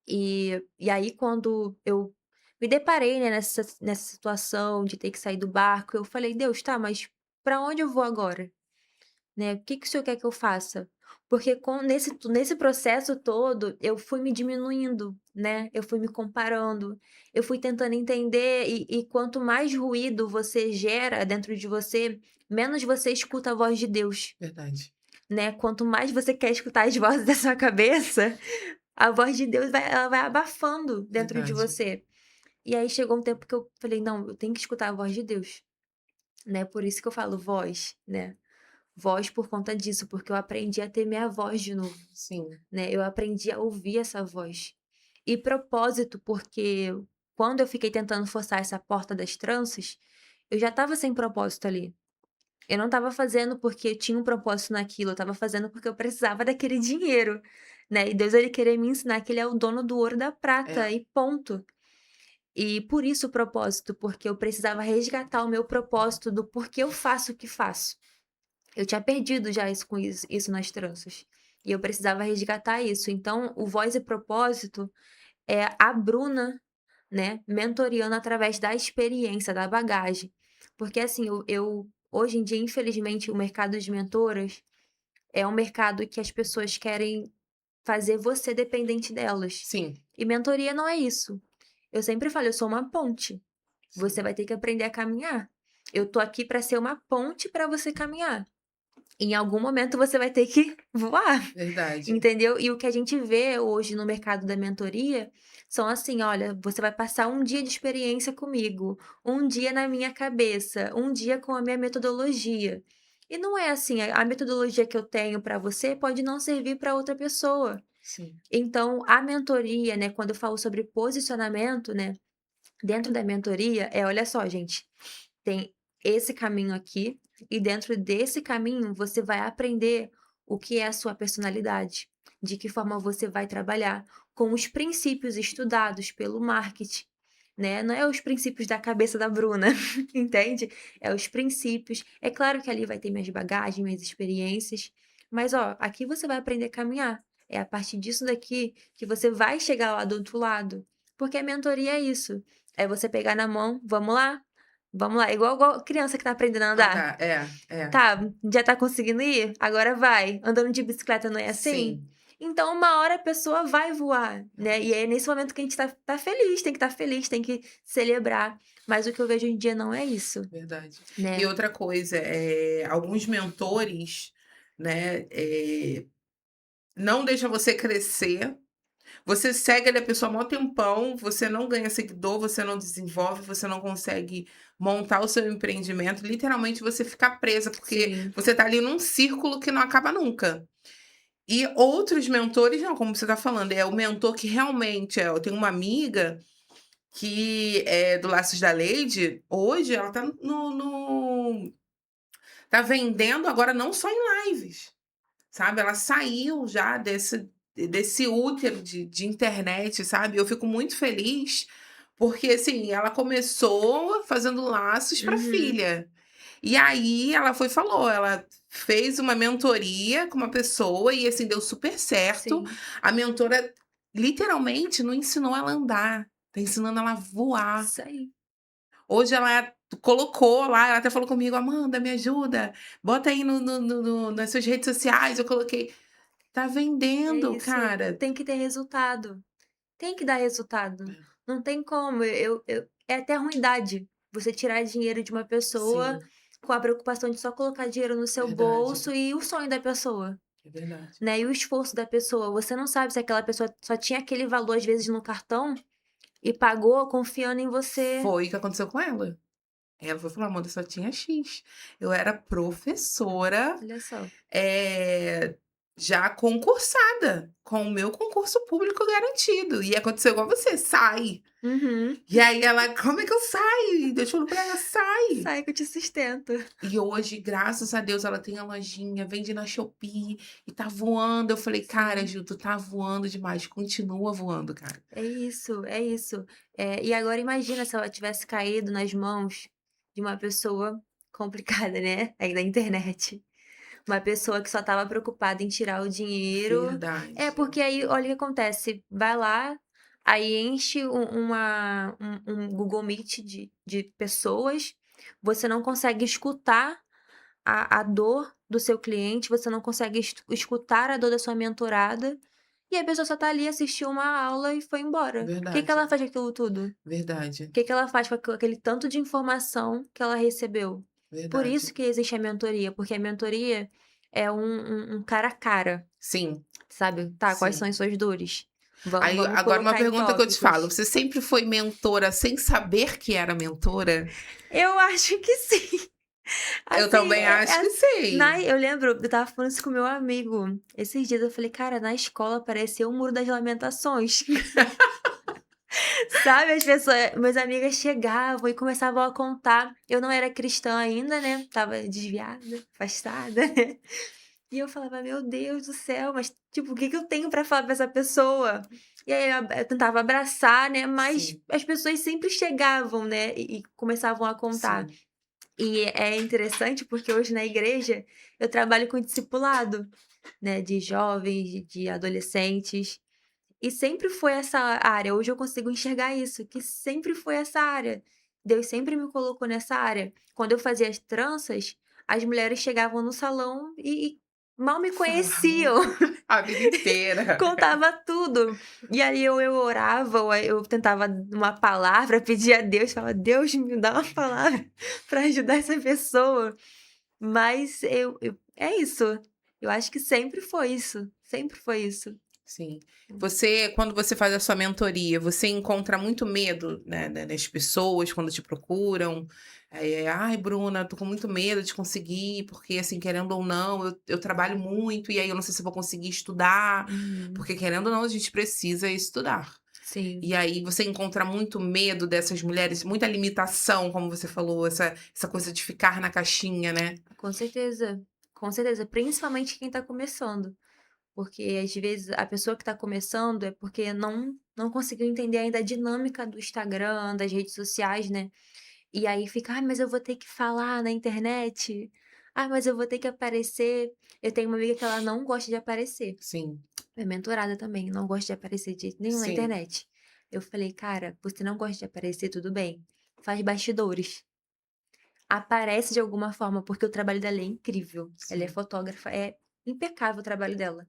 E aí quando eu me deparei, né, nessa situação de ter que sair do barco, eu falei: "Deus, tá, mas para onde eu vou agora?" Né, o que que o senhor quer que eu faça? Porque nesse processo todo, eu fui me diminuindo, né, eu fui me comparando, eu fui tentando entender e quanto mais ruído você gera dentro de você, menos você escuta a voz de Deus, Verdade, né. Quanto mais você quer escutar as vozes da sua cabeça, a voz de Deus ela vai abafando dentro de verdade. você. E aí chegou um tempo que eu falei: "Não, eu tenho que escutar a voz de Deus", né, por isso que eu falo voz, né. Voz por conta disso, porque eu aprendi a ter minha voz de novo, Sim, né, eu aprendi a ouvir essa voz. E propósito, porque quando eu fiquei tentando forçar essa porta das tranças, eu já estava sem propósito ali. Eu não estava fazendo porque tinha um propósito naquilo, eu estava fazendo porque eu precisava daquele dinheiro, né, e Deus ele queria me ensinar que ele é o dono do ouro e da é, prata e ponto. E por isso o propósito, porque eu precisava resgatar o meu propósito do porquê eu faço o que faço. Eu tinha perdido já isso nas tranças, e eu precisava resgatar isso. Então, o Voz e Propósito é a Bruna, né, mentoriando através da experiência, da bagagem. Porque assim, eu hoje em dia, infelizmente, o mercado de mentoras é um mercado que as pessoas querem fazer você dependente delas. sim, E mentoria não é isso. Eu sempre falo: "Eu sou uma ponte, sim, você vai ter que aprender a caminhar". Eu tô aqui para ser uma ponte para você caminhar. Em algum momento você vai ter que voar, Verdade. entendeu? E o que a gente vê hoje no mercado da mentoria são assim: olha, você vai passar um dia de experiência comigo, um dia na minha cabeça, um dia com a minha metodologia. E não é assim, a metodologia que eu tenho para você pode não servir para outra pessoa. Sim. Então, a mentoria, né, quando eu falo sobre posicionamento, né, dentro da mentoria, olha só, gente, tem esse caminho aqui, e dentro desse caminho você vai aprender o que é a sua personalidade, de que forma você vai trabalhar com os princípios estudados pelo marketing, né? Não é os princípios da cabeça da Bruna, entende? É os princípios. É claro que ali vai ter minhas bagagens, minhas experiências, mas ó, aqui você vai aprender a caminhar. É a partir disso daqui que você vai chegar lá do outro lado. Porque a mentoria é isso. É você pegar na mão, vamos lá, igual criança que tá aprendendo a andar. Andar. É, é. Tá, já tá conseguindo ir? Agora vai. Andando de bicicleta não é assim? Sim, Então, uma hora a pessoa vai voar, né? E é nesse momento que a gente tá feliz, tem que estar feliz, tem que celebrar. Mas o que eu vejo hoje em dia não é isso, verdade. E né? outra coisa, alguns mentores, né, não deixam você crescer. Você segue ali a pessoa mó tempão, você não ganha seguidor, você não desenvolve, você não consegue montar o seu empreendimento. Literalmente você fica presa, porque Sim. você tá ali num círculo que não acaba nunca. E outros mentores não, como você tá falando, é o mentor que realmente eu tenho uma amiga que é do Laços da Lady, hoje ela tá tá vendendo agora não só em lives, sabe, ela saiu já desse útero de internet, sabe. Eu fico muito feliz, porque, assim, ela começou fazendo laços para Uhum. filha. E aí ela foi e falou, ela fez uma mentoria com uma pessoa e, assim, deu super certo. Sim. A mentora literalmente não ensinou ela a andar, tá ensinando ela a voar. Isso aí. Hoje ela colocou lá, ela até falou comigo: "Amanda, me ajuda, bota aí nas suas redes sociais", eu coloquei. Tá É vendendo, isso. cara. Tem que ter resultado. Tem que dar resultado. Não tem como. É até ruindade você tirar dinheiro de uma pessoa Sim, com a preocupação de só colocar dinheiro no seu verdade, bolso e o sonho da pessoa, é verdade. né, e o esforço da pessoa. Você não sabe se aquela pessoa só tinha aquele valor, às vezes, no cartão e pagou confiando em você. Foi o que aconteceu com ela. Ela foi falar: "Amanda, só tinha X". Eu era professora, Olha só. eh, já concursada, com o meu concurso público garantido, e aconteceu igual você: "Sai". Uhum. E aí ela: "Como é que eu saio?" E eu falando pra ela: "Sai". Sai que eu te sustento. E hoje, graças a Deus, ela tem a lojinha, vende na Shopee e tá voando. Eu falei: "Cara, Sim. Ju, tu tá voando demais, continua voando, cara". É isso, é isso. E agora imagina se ela tivesse caído nas mãos de uma pessoa complicada, né, aí da internet. Uma pessoa que só estava preocupada em tirar o dinheiro. É, Verdade. porque aí olha o que acontece, vai lá, aí enche um Google Meet de pessoas, você não consegue escutar a dor do seu cliente, você não consegue escutar a dor da sua mentorada, e a pessoa só tá ali, assistiu uma aula e foi embora. O que que Verdade, ela faz com aquilo tudo? O verdade, que que ela faz com aquele tanto de informação que ela recebeu? Por verdade. isso que existe a mentoria, porque a mentoria é um cara a cara, Sim, sabe. Tá, quais são sim. as suas dores? Aí, Vamos agora uma colocar em pergunta que eu te falo, tópicos. você sempre foi mentora sem saber que era mentora? Eu acho que sim. Eu Assim, também acho que sim. eu lembro, eu estava falando isso com meu amigo esses dias, eu falei: "Cara, na escola parecia o Muro das Lamentações". Sabe, as pessoas minhas amigas chegavam e começavam a contar. Eu não era cristã ainda, né, estava desviada, afastada, né. E eu falava: "Meu Deus do céu, mas, tipo, o que que eu tenho pra falar pra essa pessoa?". E aí eu tentava abraçar, né, mas Sim, as pessoas sempre chegavam, né, e começavam a contar. sim. E é interessante porque hoje na igreja eu trabalho com discipulado, né, de jovens, de adolescentes. E sempre foi essa área, hoje eu consigo enxergar isso, que sempre foi essa área. Deus sempre me colocou nessa área. Quando eu fazia as tranças, as mulheres chegavam no salão e mal me Falavam. conheciam. A vida inteira. Contava tudo. E aí eu orava, ou aí eu tentava uma palavra, pedia a Deus, falava: "Deus, me dá uma palavra para ajudar essa pessoa". Mas eu é isso. Eu acho que sempre foi isso, sempre foi isso. Sim. Você, quando você faz a sua mentoria, você encontra muito medo, né, das pessoas quando te procuram? "Ai, Bruna, tô com muito medo de conseguir, porque, assim, querendo ou não, eu trabalho muito e aí eu não sei se eu vou conseguir estudar", Uhum. porque querendo ou não a gente precisa estudar. Sim, E aí você encontra muito medo dessas mulheres, muita limitação, como você falou, essa coisa de ficar na caixinha, né? com certeza, com certeza, principalmente quem tá começando. Porque às vezes a pessoa que está começando é porque não conseguiu entender ainda a dinâmica do Instagram, das redes sociais, né. E aí fica: "Ai, mas eu vou ter que falar na internet. Ah, mas eu vou ter que aparecer". Eu tenho uma amiga que ela não gosta de aparecer, Sim, é mentorada também, não gosta de aparecer de jeito nenhum na sim, internet. Eu falei: "Cara, você não gosta de aparecer, tudo bem, faz bastidores, aparece de alguma forma", porque o trabalho dela é incrível, ela é sim. fotógrafa, é impecável o trabalho dela.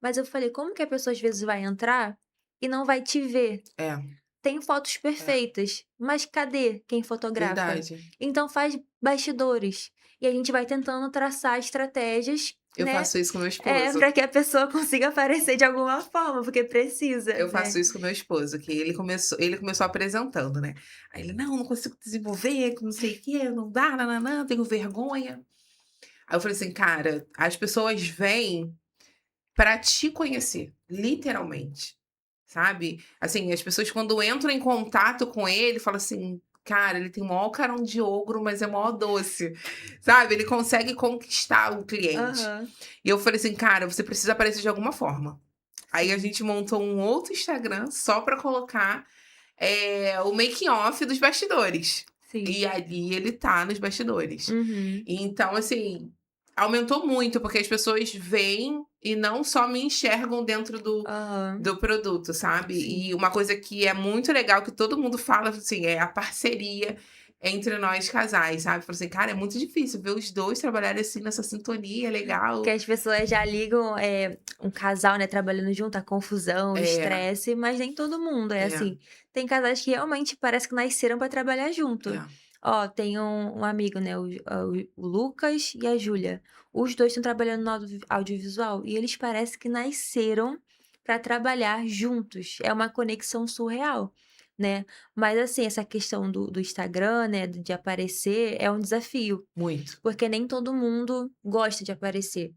Mas eu falei: "Como que a pessoa às vezes vai entrar e não vai te ver? É, Tem fotos é, perfeitas, mas cadê quem fotografa? verdade. Então faz bastidores". E a gente vai tentando traçar estratégias, Eu né, faço isso com meu esposo. pra que a pessoa consiga aparecer de alguma forma, porque precisa, Eu né. faço isso com meu esposo, que ele começou apresentando, né. Aí ele: "Não, não consigo desenvolver, que não sei o quê, não dá, nã-nã-nã, tenho vergonha". Aí eu falei assim: "Cara, as pessoas vêm pra te conhecer, literalmente, sabe. Assim, as pessoas quando entram em contato com ele, falam assim: "Cara, ele tem o maior carão de ogro, mas é maior doce", sabe. Ele consegue conquistar o cliente. Aham, E eu falei assim: "Cara, você precisa aparecer de alguma forma". Aí a sim, gente montou um outro Instagram só pra colocar, o making off dos bastidores. sim. E ali ele tá nos bastidores. Uhum. Então, assim, aumentou muito, porque as pessoas veem e não só me enxergam dentro do Aham, do produto, sabe. sim. E uma coisa que é muito legal, que todo mundo fala, assim, é a parceria entre nós casais, sabe. Fala assim: "Cara, é muito difícil ver os 2 trabalharem, assim, nessa sintonia Que legal". as pessoas já ligam, um casal, né, trabalhando junto, a confusão, o É, estresse, mas nem todo mundo é é, assim. Tem casais que realmente parece que nasceram para trabalhar junto. é. Ó, tem um amigo, né, o Lucas e a Júlia. Os 2 estão trabalhando no audiovisual e eles parece que nasceram para trabalhar juntos. É uma conexão surreal, né. Mas assim, essa questão do Instagram, né, de aparecer, é um desafio, Muito. porque nem todo mundo gosta de aparecer.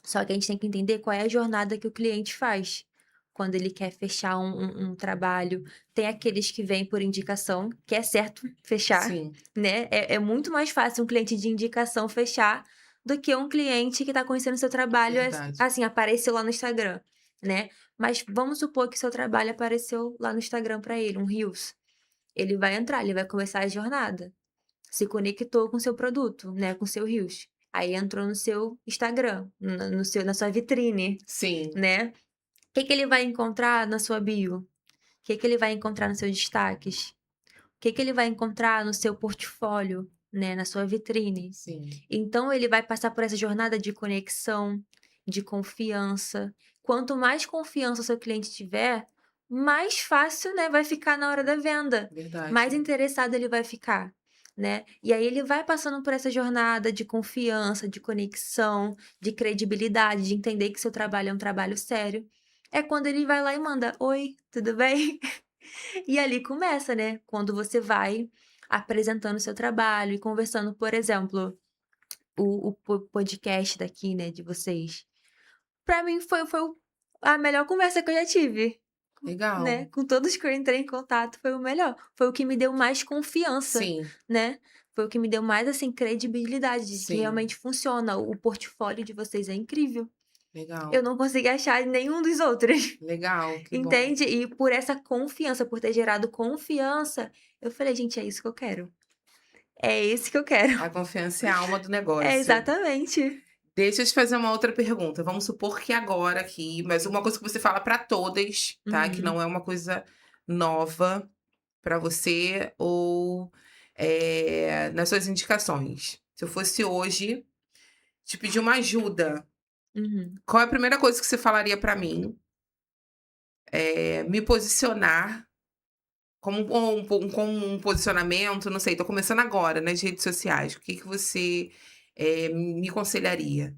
Só que a gente tem que entender qual é a jornada que o cliente faz. Quando ele quer fechar um trabalho, tem aqueles que vêm por indicação, que é certo fechar, Sim, né? É muito mais fácil um cliente de indicação fechar do que um cliente que está conhecendo seu trabalho, verdade. assim, apareceu lá no Instagram, né? Mas vamos supor que seu trabalho apareceu lá no Instagram para ele, um Reels. Ele vai entrar, ele vai começar a jornada. Se conectou com seu produto, né, com seu Reels. Aí entrou no seu Instagram, na sua vitrine, Sim, né. O que que ele vai encontrar na sua bio? O que que ele vai encontrar nos seus destaques? O que que ele vai encontrar no seu portfólio, né, na sua vitrine? sim, Então ele vai passar por essa jornada de conexão, de confiança. Quanto mais confiança o seu cliente tiver, mais fácil, né, vai ficar na hora da venda, mais verdade. interessado ele vai ficar, né. E aí ele vai passando por essa jornada de confiança, de conexão, de credibilidade, de entender que seu trabalho é um trabalho sério. É quando ele vai lá e manda: "Oi, tudo bem?" E ali começa, né, quando você vai apresentando o seu trabalho e conversando, por exemplo, o podcast daqui, né, de vocês, pra mim foi a melhor conversa que eu já tive, né, Legal. com todos que eu entrei em contato foi o melhor, foi o que me deu mais confiança, Sim, né, foi o que me deu mais, assim, credibilidade de que sim, realmente funciona, o portfólio de vocês é incrível. Eu legal, não consegui achar nenhum dos outros. legal, que bom. Entende? E por essa confiança, por ter gerado confiança, eu falei: "Gente, é isso que eu quero. É esse que eu quero". A confiança é a alma do É, negócio. exatamente. Deixa eu te fazer uma outra pergunta. Vamos supor que agora aqui, mas uma coisa que você fala para todas, tá? Que Uhum, não é uma coisa nova para você ou nas suas indicações. Se eu fosse hoje te pedir uma ajuda, Uhum. Qual é a primeira coisa que você falaria pra mim? Me posicionar como um posicionamento, não sei, tô começando agora nas redes sociais, o que que você, me aconselharia?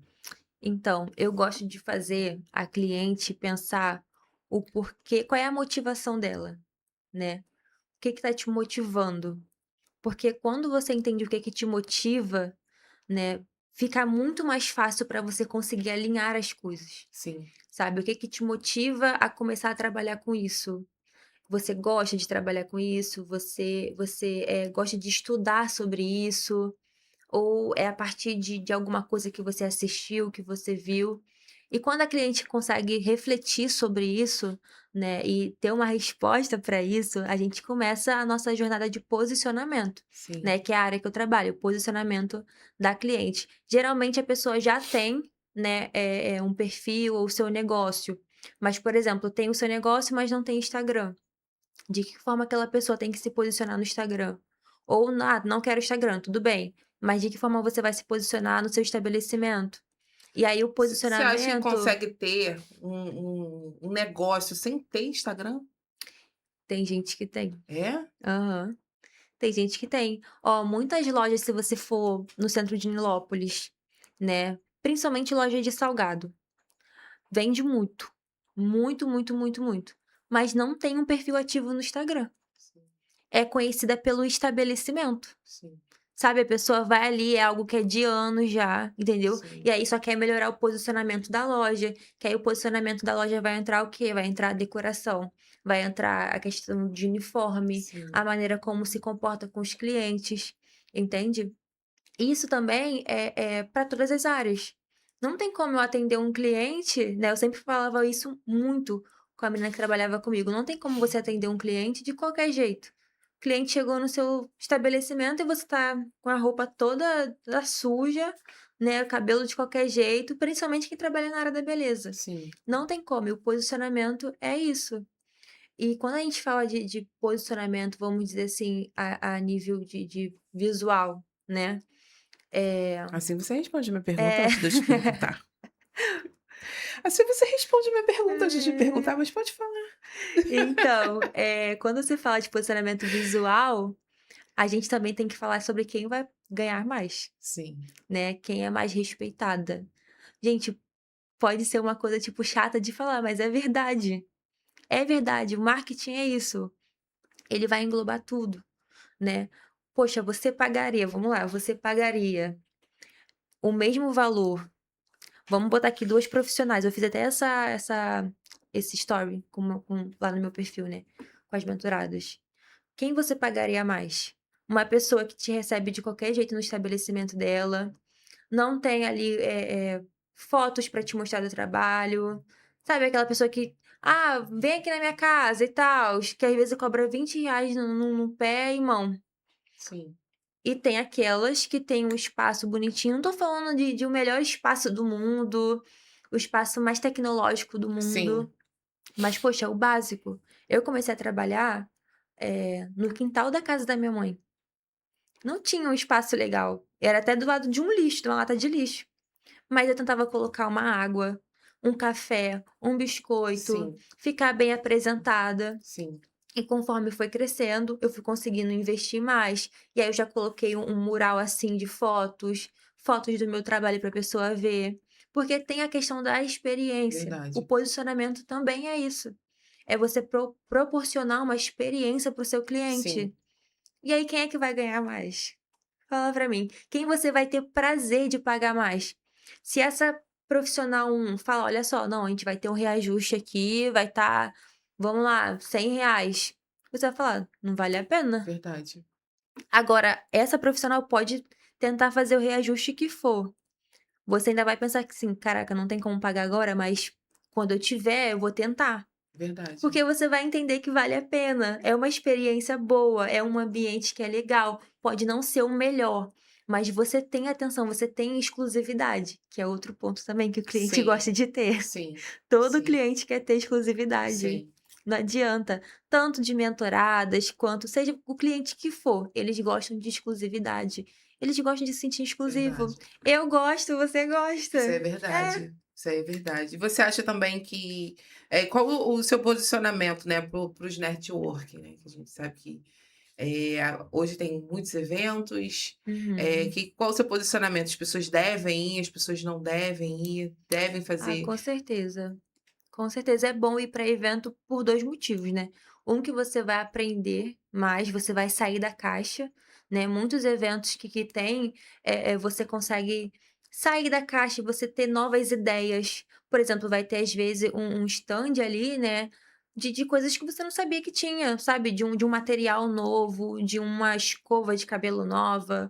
Então, eu gosto de fazer a cliente pensar o porquê, qual é a motivação dela, né? O que que tá te motivando? Porque quando você entende o que que te motiva, né, fica muito mais fácil para você conseguir alinhar as coisas, Sim, sabe? O que que te motiva a começar a trabalhar com isso? Você gosta de trabalhar com isso? Você gosta de estudar sobre isso? Ou é a partir de alguma coisa que você assistiu, que você viu. E quando a cliente consegue refletir sobre isso, né, e ter uma resposta para isso, a gente começa a nossa jornada de posicionamento, sim, né, que é a área que eu trabalho, o posicionamento da cliente. Geralmente a pessoa já tem, né, um perfil ou seu negócio, mas, por exemplo, tem o seu negócio, mas não tem Instagram. De que forma aquela pessoa tem que se posicionar no Instagram? Ou, não quero Instagram, tudo bem, mas de que forma você vai se posicionar no seu estabelecimento? E aí o Você acha que posicionamento consegue ter um negócio sem ter Instagram? tem gente que tem. É? Aham. Tem gente que tem. Ó, muitas lojas, se você for no centro de Nilópolis, né, principalmente loja de salgado, vende muito. Muito, muito, muito, muito. Mas não tem um perfil ativo no Instagram. Sim, É conhecida pelo estabelecimento. sim, Sabe, a pessoa vai ali, é algo que é de anos já, entendeu? sim, E aí só quer melhorar o posicionamento da loja, que aí o posicionamento da loja vai entrar o quê? Vai entrar a decoração, vai entrar a questão de uniforme, sim. a maneira como se comporta com os clientes, entende? Isso também é para todas as áreas. Não tem como eu atender um cliente, né, eu sempre falava isso muito com a menina que trabalhava comigo, não tem como você atender um cliente de qualquer jeito. O cliente chegou no seu estabelecimento e você tá com a roupa toda suja, né, o cabelo de qualquer jeito, principalmente quem trabalha na área da beleza. Sim. Não tem como, e o posicionamento é isso. E quando a gente fala de posicionamento, vamos dizer assim, a nível de visual, né, é Assim você responde a minha pergunta é. antes de eu te perguntar. Assim você responde a minha pergunta antes de perguntar, mas pode falar. Então, quando se fala de posicionamento visual, a gente também tem que falar sobre quem vai ganhar mais, Sim, né, quem é mais respeitada. Gente, pode ser uma coisa, tipo, chata de falar, mas é verdade. É verdade, o marketing é isso, ele vai englobar tudo, né. Poxa, você pagaria, vamos lá, você pagaria o mesmo valor, vamos botar aqui 2 profissionais, eu fiz até esse story lá no meu perfil, né, com as menturadas. Quem você pagaria mais? Uma pessoa que te recebe de qualquer jeito no estabelecimento dela, não tem ali, fotos para te mostrar do trabalho, sabe aquela pessoa que: "Ah, vem aqui na minha casa e tal", que às vezes cobra R$ 20 no pé e mão. sim, E tem aquelas que têm um espaço bonitinho, não tô falando de o melhor espaço do mundo, o espaço mais tecnológico do sim, mundo, mas poxa, o básico. Eu comecei a trabalhar, no quintal da casa da minha mãe. Não tinha um espaço legal, era até do lado de um lixo, de uma lata de lixo, mas eu tentava colocar uma água, um café, um biscoito, sim, ficar bem apresentada. sim, E conforme foi crescendo, eu fui conseguindo investir mais. E aí eu já coloquei um mural, assim, de fotos, fotos do meu trabalho para a pessoa ver. Porque tem a questão da experiência. O verdade. posicionamento também é isso. É você proporcionar uma experiência para o seu Sim, cliente. E aí quem é que vai ganhar mais? Fala pra mim. Quem você vai ter prazer de pagar mais? Se essa profissional fala: "Olha só, não, a gente vai ter um reajuste aqui, vai estar, vamos lá, R$ 100", você vai falar: "Não vale a pena". verdade. Agora, essa profissional pode tentar fazer o reajuste que for. Você ainda vai pensar que assim: "Caraca, não tem como pagar agora, mas quando eu tiver, eu vou tentar". Verdade. Porque você vai entender que vale a pena. É uma experiência boa, é um ambiente que é legal. Pode não ser o melhor, mas você tem atenção, você tem exclusividade, que é outro ponto também que o cliente Sim, gosta de ter. sim, Todo sim, cliente quer ter exclusividade. sim, Não adianta, tanto de mentoradas quanto seja o cliente que for, eles gostam de exclusividade. Eles gostam de se sentir exclusivo. verdade. Eu gosto, você Isso é gosta. É, verdade. Isso aí é verdade. E você acha também que qual o seu posicionamento, né, para os networking, né, que a gente sabe que, hoje tem muitos eventos, Uhum. qual o seu posicionamento? As pessoas devem ir, as pessoas não devem ir, devem Ah, fazer com certeza. Com certeza é bom ir para evento por 2 motivos, né. Um que você vai aprender mais, você vai sair da caixa, né, muitos eventos que tem, você consegue sair da caixa e você ter novas ideias. Por exemplo, vai ter às vezes um stand ali, né, de coisas que você não sabia que tinha, sabe, de um material novo, de uma escova de cabelo nova,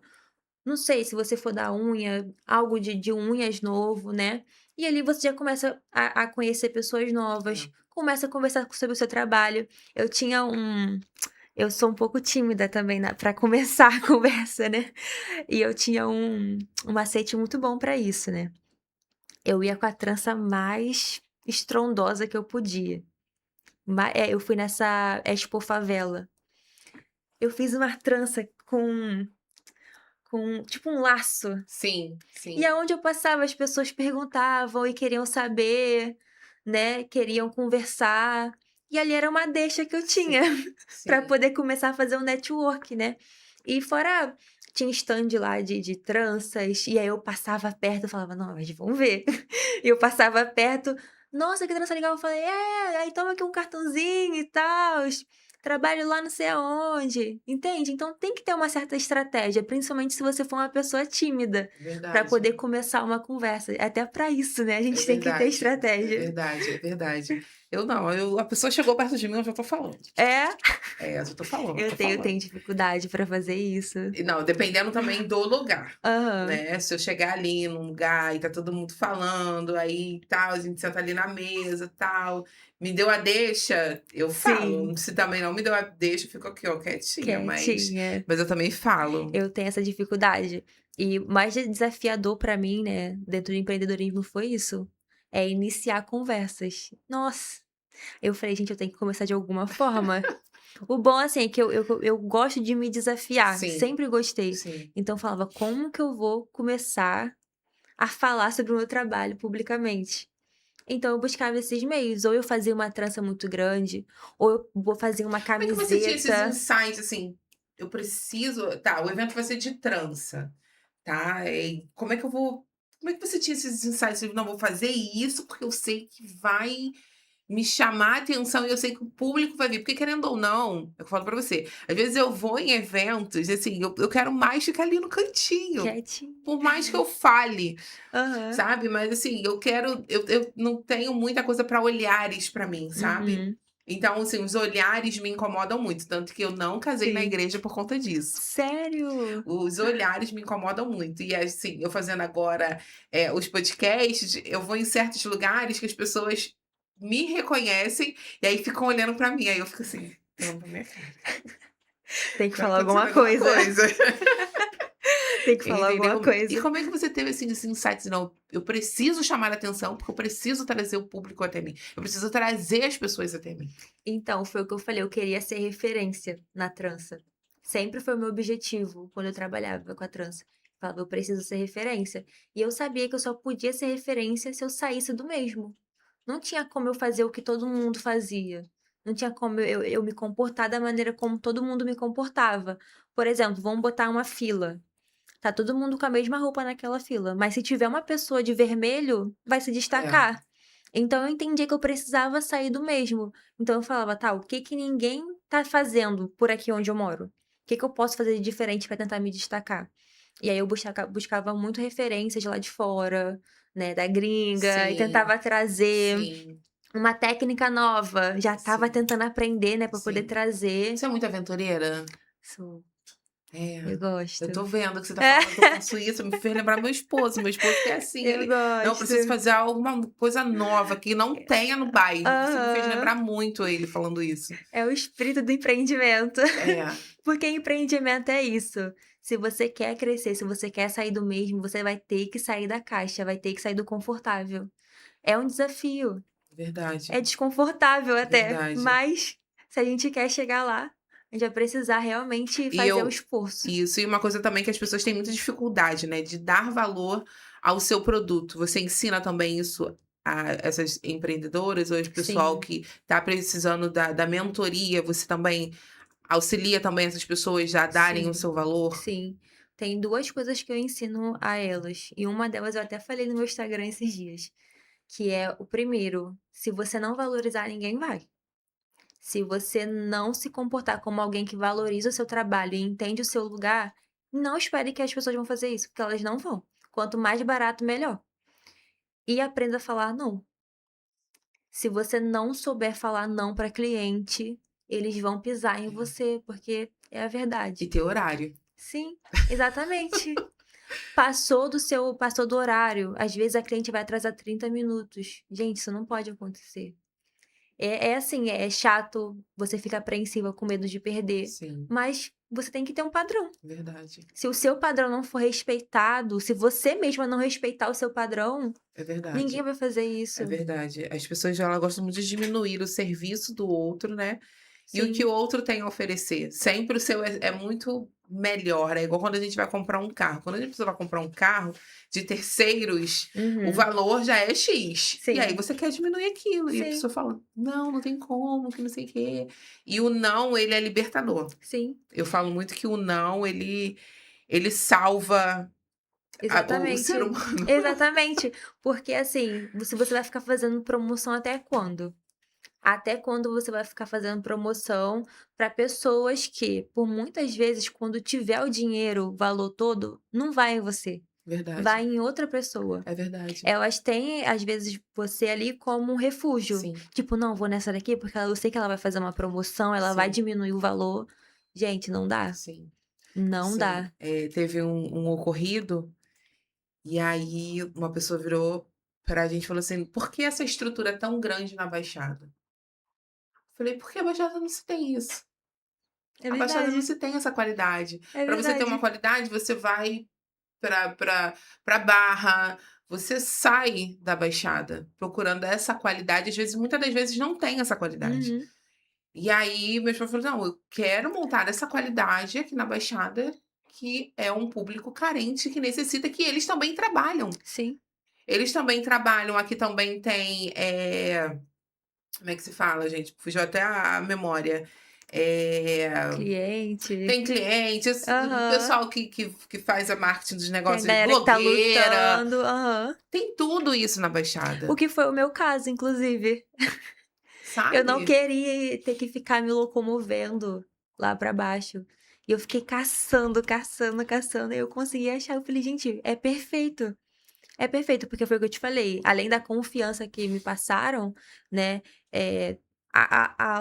não sei, se você for dar unha, algo de unhas novo, né. E ali você já começa a conhecer pessoas novas, é. começa a conversar sobre o seu trabalho. Eu tinha um eu sou um pouco tímida também para começar a conversa, né. E eu tinha um macete muito bom para isso, né. Eu ia com a trança mais estrondosa que eu podia. Eu fui nessa Expo Favela. Eu fiz uma trança com tipo um laço. Sim, E sim, aonde eu passava, as pessoas perguntavam e queriam saber, né, queriam conversar. E ali era uma deixa que eu sim, tinha para sim. poder começar a fazer um network, né. E fora tinha stand lá de tranças, e aí eu passava perto, eu falava: "Não, mas vamos ver". E eu passava perto: "Nossa, que trança legal". Eu falei: "É, aí toma aqui um cartãozinho e tal. Trabalho lá não sei aonde", entende? Então tem que ter uma certa estratégia, principalmente se você for uma pessoa tímida, para Verdade. poder começar uma conversa. Até para isso, né, a É gente tem que ter verdade, é estratégia. verdade, é verdade. Eu não, a pessoa chegou perto de mim, eu já tô falando. É, É, eu já tô falando, eu eu tô tenho falando. dificuldade para fazer isso. E não, dependendo também do lugar, Aham. né, se eu chegar ali num lugar e tá todo mundo falando, aí tal, a gente senta ali na mesa, tal, me deu a deixa, eu Sim, falo, se também não me deu a deixa, eu fico aqui, ó, quietinha, mas quietinha. mas eu também falo. Eu tenho essa dificuldade. E o mais desafiador para mim, né, dentro do empreendedorismo foi isso, é iniciar conversas. Nossa, eu falei: "Gente, eu tenho que começar de alguma forma". O bom, assim, é que eu gosto de me desafiar, Sim, sempre gostei. sim. Então eu falava: "Como que eu vou começar a falar sobre o meu trabalho publicamente?". Então eu buscava esses meios, ou eu fazia uma trança muito grande, ou eu vou fazer uma Como é que você tinha esses camiseta. insights, assim, eu preciso tá, o evento vai ser de trança, tá, como é que eu vou como é que você tinha esses insights, "Não, vou fazer isso, porque eu sei que vai me chamar a atenção e eu sei que o público vai vir", porque querendo ou não, eu falo pra você, às vezes eu vou em eventos, assim, eu quero mais ficar ali no cantinho, Quietinha. por mais que eu fale, Aham. sabe, mas assim, eu não tenho muita coisa pra olhares pra mim, sabe. Uhum. Então, assim, os olhares me incomodam muito, tanto que eu não casei na Sim. igreja por conta disso. Sério? Os olhares me incomodam muito. E assim, eu fazendo agora, os podcasts, eu vou em certos lugares que as pessoas me reconhecem, e aí ficam olhando pra mim, aí eu fico assim, olhando pra minha cara, Tem que tá falar acontecendo alguma alguma coisa. coisa. Tem que falar alguma Entendeu? E coisa. como é que você teve, assim, esse insight, não, eu preciso chamar a atenção, porque eu preciso trazer o público até mim, eu preciso trazer as pessoas até mim. Então, foi o que eu falei, eu queria ser referência na trança. Sempre foi o meu objetivo quando eu trabalhava com a trança. Falava: "Eu preciso ser referência". E eu sabia que eu só podia ser referência se eu saísse do mesmo. Não tinha como eu fazer o que todo mundo fazia. Não tinha como eu me comportar da maneira como todo mundo me comportava. Por exemplo, vamos botar uma fila. Tá todo mundo com a mesma roupa naquela fila, mas se tiver uma pessoa de vermelho, vai se É, destacar. Então eu entendi que eu precisava sair do mesmo. Então eu falava: "Tá, o que que ninguém tá fazendo por aqui onde eu moro? O que que eu posso fazer de diferente para tentar me destcar?". E aí eu buscava muito referências lá de fora, né, da gringa, e sim, tentava trazer sim, uma técnica nova, já estava sim, tentando aprender, né, para poder sim. trazer. Você é muito aventureira? Sou, É, eu eu tô gosto. vendo que você tá É, falando que eu faço isso, me fez lembrar meu esposo que é assim, eu ele: "Não, eu gosto. preciso fazer alguma coisa nova que não tenha no bairro", você me fez Aham. lembrar muito ele falando isso. É o espírito do empreendimento. É, Porque empreendimento é isso. Se você quer crescer, se você quer sair do mesmo, você vai ter que sair da caixa, vai ter que sair do confortável. É um desafio, verdade, é desconfortável até, verdade. mas se a gente quer chegar lá, a gente vai precisar realmente E fazer o eu esforço. isso, e uma coisa também que as pessoas têm muita dificuldade, né, de dar valor ao seu produto. Você ensina também isso a essas empreendedoras ou esse pessoal Sim, que está precisando da mentoria, você também auxilia também essas pessoas a darem o sim, seu valor? sim. Tem 2 coisas que eu ensino a elas, e uma delas eu até falei no meu Instagram esses dias, que é o primeiro: se você não valorizar, ninguém vai. Se você não se comportar como alguém que valoriza o seu trabalho e entende o seu lugar, não espere que as pessoas vão fazer isso, porque elas não vão. Quanto mais barato, melhor. E aprenda a falar não. Se você não souber falar não para cliente, eles vão pisar em É. você, porque é a E verdade. ter horário. Sim, exatamente. Passou do horário, às vezes a cliente vai atrasar 30 minutos. Gente, isso não pode acontecer. É assim, é chato, você fica apreensiva com medo de perder, Sim, mas você tem que ter um padrão. verdade. Se o seu padrão não for respeitado, se você mesma não respeitar o seu padrão, É ninguém verdade. vai fazer É isso. verdade. As pessoas, ela gostam muito de diminuir o serviço do outro, né, e o que Sim. o outro tem a oferecer. Sempre o seu é muito melhor, é igual quando a gente vai comprar um carro. Quando a gente vai comprar um carro de terceiros, o Uhum. valor já é X, e aí Sim. você quer diminuir aquilo, e a Sim. pessoa fala: "Não, não tem como, que não sei o quê". E o não, ele é libertador. Sim. Eu falo muito que o não, ele salva a o ser Exatamente. humano. Exatamente. Porque, assim, se você vai ficar fazendo promoção até quando? Até quando você vai ficar fazendo promoção para pessoas que, por muitas vezes, quando tiver o dinheiro, o valor todo, não vai em você, vai Verdade, em outra pessoa. é verdade. Elas têm, às vezes, você ali como um refúgio. Sim, Tipo: "Não, vou nessa daqui porque eu sei que ela vai fazer uma promoção, ela vai sim, diminuir o valor". Gente, não dá. sim. Não Sim, dá. teve um ocorrido, e aí uma pessoa virou pra gente e falou assim: "Por que essa estrutura é tão grande na Baixada?" Falei: "Porque a Baixada não se tem isso. É A Baixada não verdade. se tem essa qualidade. É Para você ter uma verdade. qualidade, você vai pra Barra, você sai da Baixada procurando essa qualidade, às vezes muitas das vezes não tem essa qualidade. Uhum. E aí meu esposo falou: "Não, eu quero montar essa qualidade aqui na Baixada, que é um público carente que necessita", que eles também trabalham. Sim. Eles também trabalham, aqui também tem, como é que se fala, gente? Fugiu até a memória. Cliente. Tem clientes, o Aham. pessoal que faz a marketing dos Tem a negócios, galera que tá blogueira, lutando. Aham. tem tudo isso na O Baixada, que foi o meu caso, inclusive. Eu não sabe? queria ter que ficar me locomovendo lá pra baixo. E eu fiquei caçando, caçando, caçando, e eu consegui achar. Eu falei: "Gente, é perfeito". É perfeito, porque foi o que eu te falei, além da confiança que me passaram, né, eh,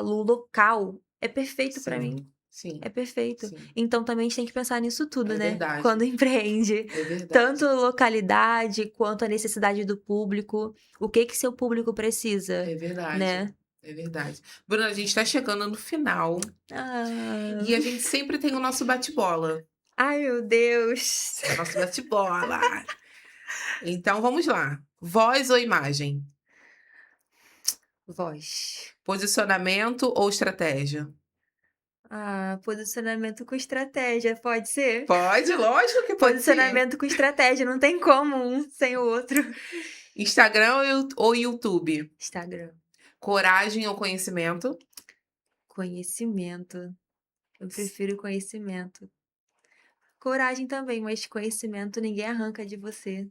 o local é perfeito pra Sim, mim, sim, é perfeito. sim. Então também a gente tem que pensar nisso tudo, É né, verdade, quando empreende. é Tanto verdade. localidade, quanto a necessidade do público, o que que seu público precisa, É verdade, né. é verdade. Bruna, a gente está chegando no final Ah. e a gente sempre tem o nosso bate-bola. Ai, meu Deus. É o nosso bate-bola. Então vamos lá. Voz ou imagem? Voz. Posicionamento ou estratégia? Ah, posicionamento com estratégia, pode ser? Pode, lógico que pode ser. Posicionamento com estratégia, não tem como um sem o outro. Instagram ou YouTube? Instagram. Coragem ou conhecimento? Conhecimento. Eu S- prefiro conhecimento. Coragem também, mas conhecimento ninguém arranca de você.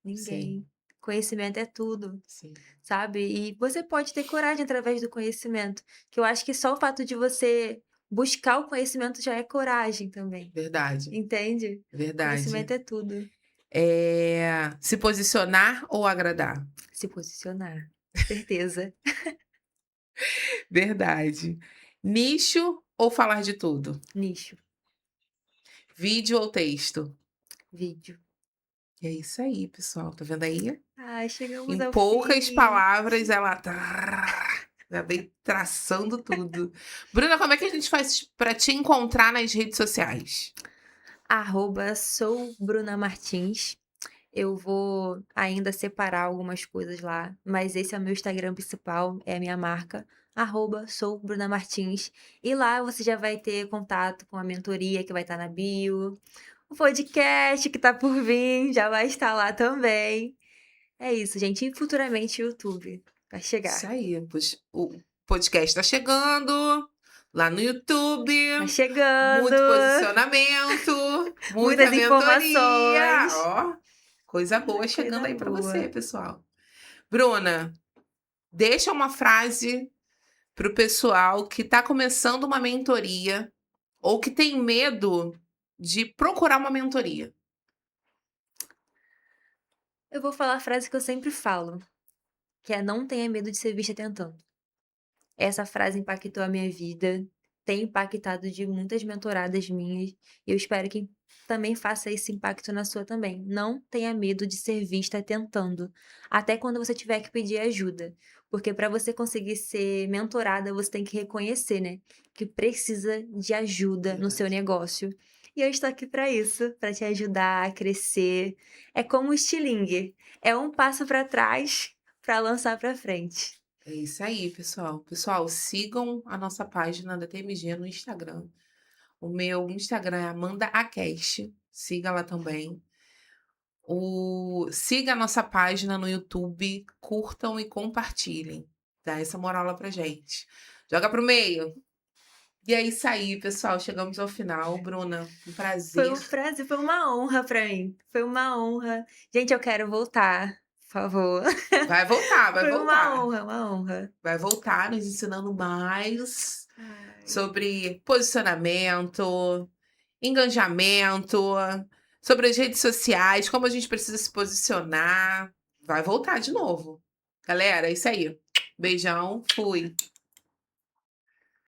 Ninguém. Sim, Conhecimento é tudo, sim. sabe? E você pode ter coragem através do conhecimento, que eu acho que só o fato de você buscar o conhecimento já é coragem também, Verdade, entende? verdade. Conhecimento é tudo. Se posicionar ou agradar? Se posicionar, certeza. Verdade. Nicho ou falar de tudo? Nicho, Vídeo ou texto? vídeo. E é isso aí, pessoal. Tá vendo aí? Ai, chegamos Em ao poucas fim. palavras, ela já veio traçando tudo. Bruna, como é que a gente faz para te encontrar nas redes sociais? Sou Bruna Martins. Eu vou ainda separar algumas coisas lá, mas esse é o meu Instagram principal, é a minha marca, sou Bruna Martins. E lá você já vai ter contato com a mentoria que vai estar na bio, O podcast que tá por vir já vai estar lá também. É isso, gente. E futuramente o YouTube vai Isso chegar. aí, pois o podcast tá chegando lá no YouTube, Tá chegando. muito posicionamento, muita Muitas mentoria, informações. ó, coisa boa chegando Coisa aí pra você, boa. pessoal. Bruna, deixa uma frase para o pessoal que tá começando uma mentoria ou que tem medo de procurar uma mentoria. Eu vou falar a frase que eu sempre falo, que é: "Não tenha medo de ser vista tentando". Essa frase impactou a minha vida, tem impactado de muitas mentoradas minhas, e eu espero que também faça esse impacto na sua também. Não tenha medo de ser vista tentando, até quando você tiver que pedir ajuda, porque para você conseguir ser mentorada, você tem que reconhecer, né, que precisa de ajuda no seu Verdade. negócio. E eu estou aqui para isso, para te ajudar a crescer. É como o estilingue, é um passo para trás para lançar para frente. É isso aí, pessoal. Pessoal, sigam a nossa página da TMG no Instagram. O meu Instagram é Amanda Acast. Siga lá também. Siga a nossa página no YouTube, curtam e compartilhem. Dá essa moral lá pra gente. Joga pro meio. E é isso aí, pessoal. Chegamos ao final. Bruna, um Foi prazer. um prazer, foi uma honra pra mim, foi uma honra. Gente, eu quero voltar, por favor. Vai voltar, vai Foi voltar. uma honra. Vai voltar nos ensinando mais Ai. sobre posicionamento, engajamento, sobre as redes sociais, como a gente precisa se posicionar. Vai voltar de novo. Galera, é isso aí. Beijão, fui.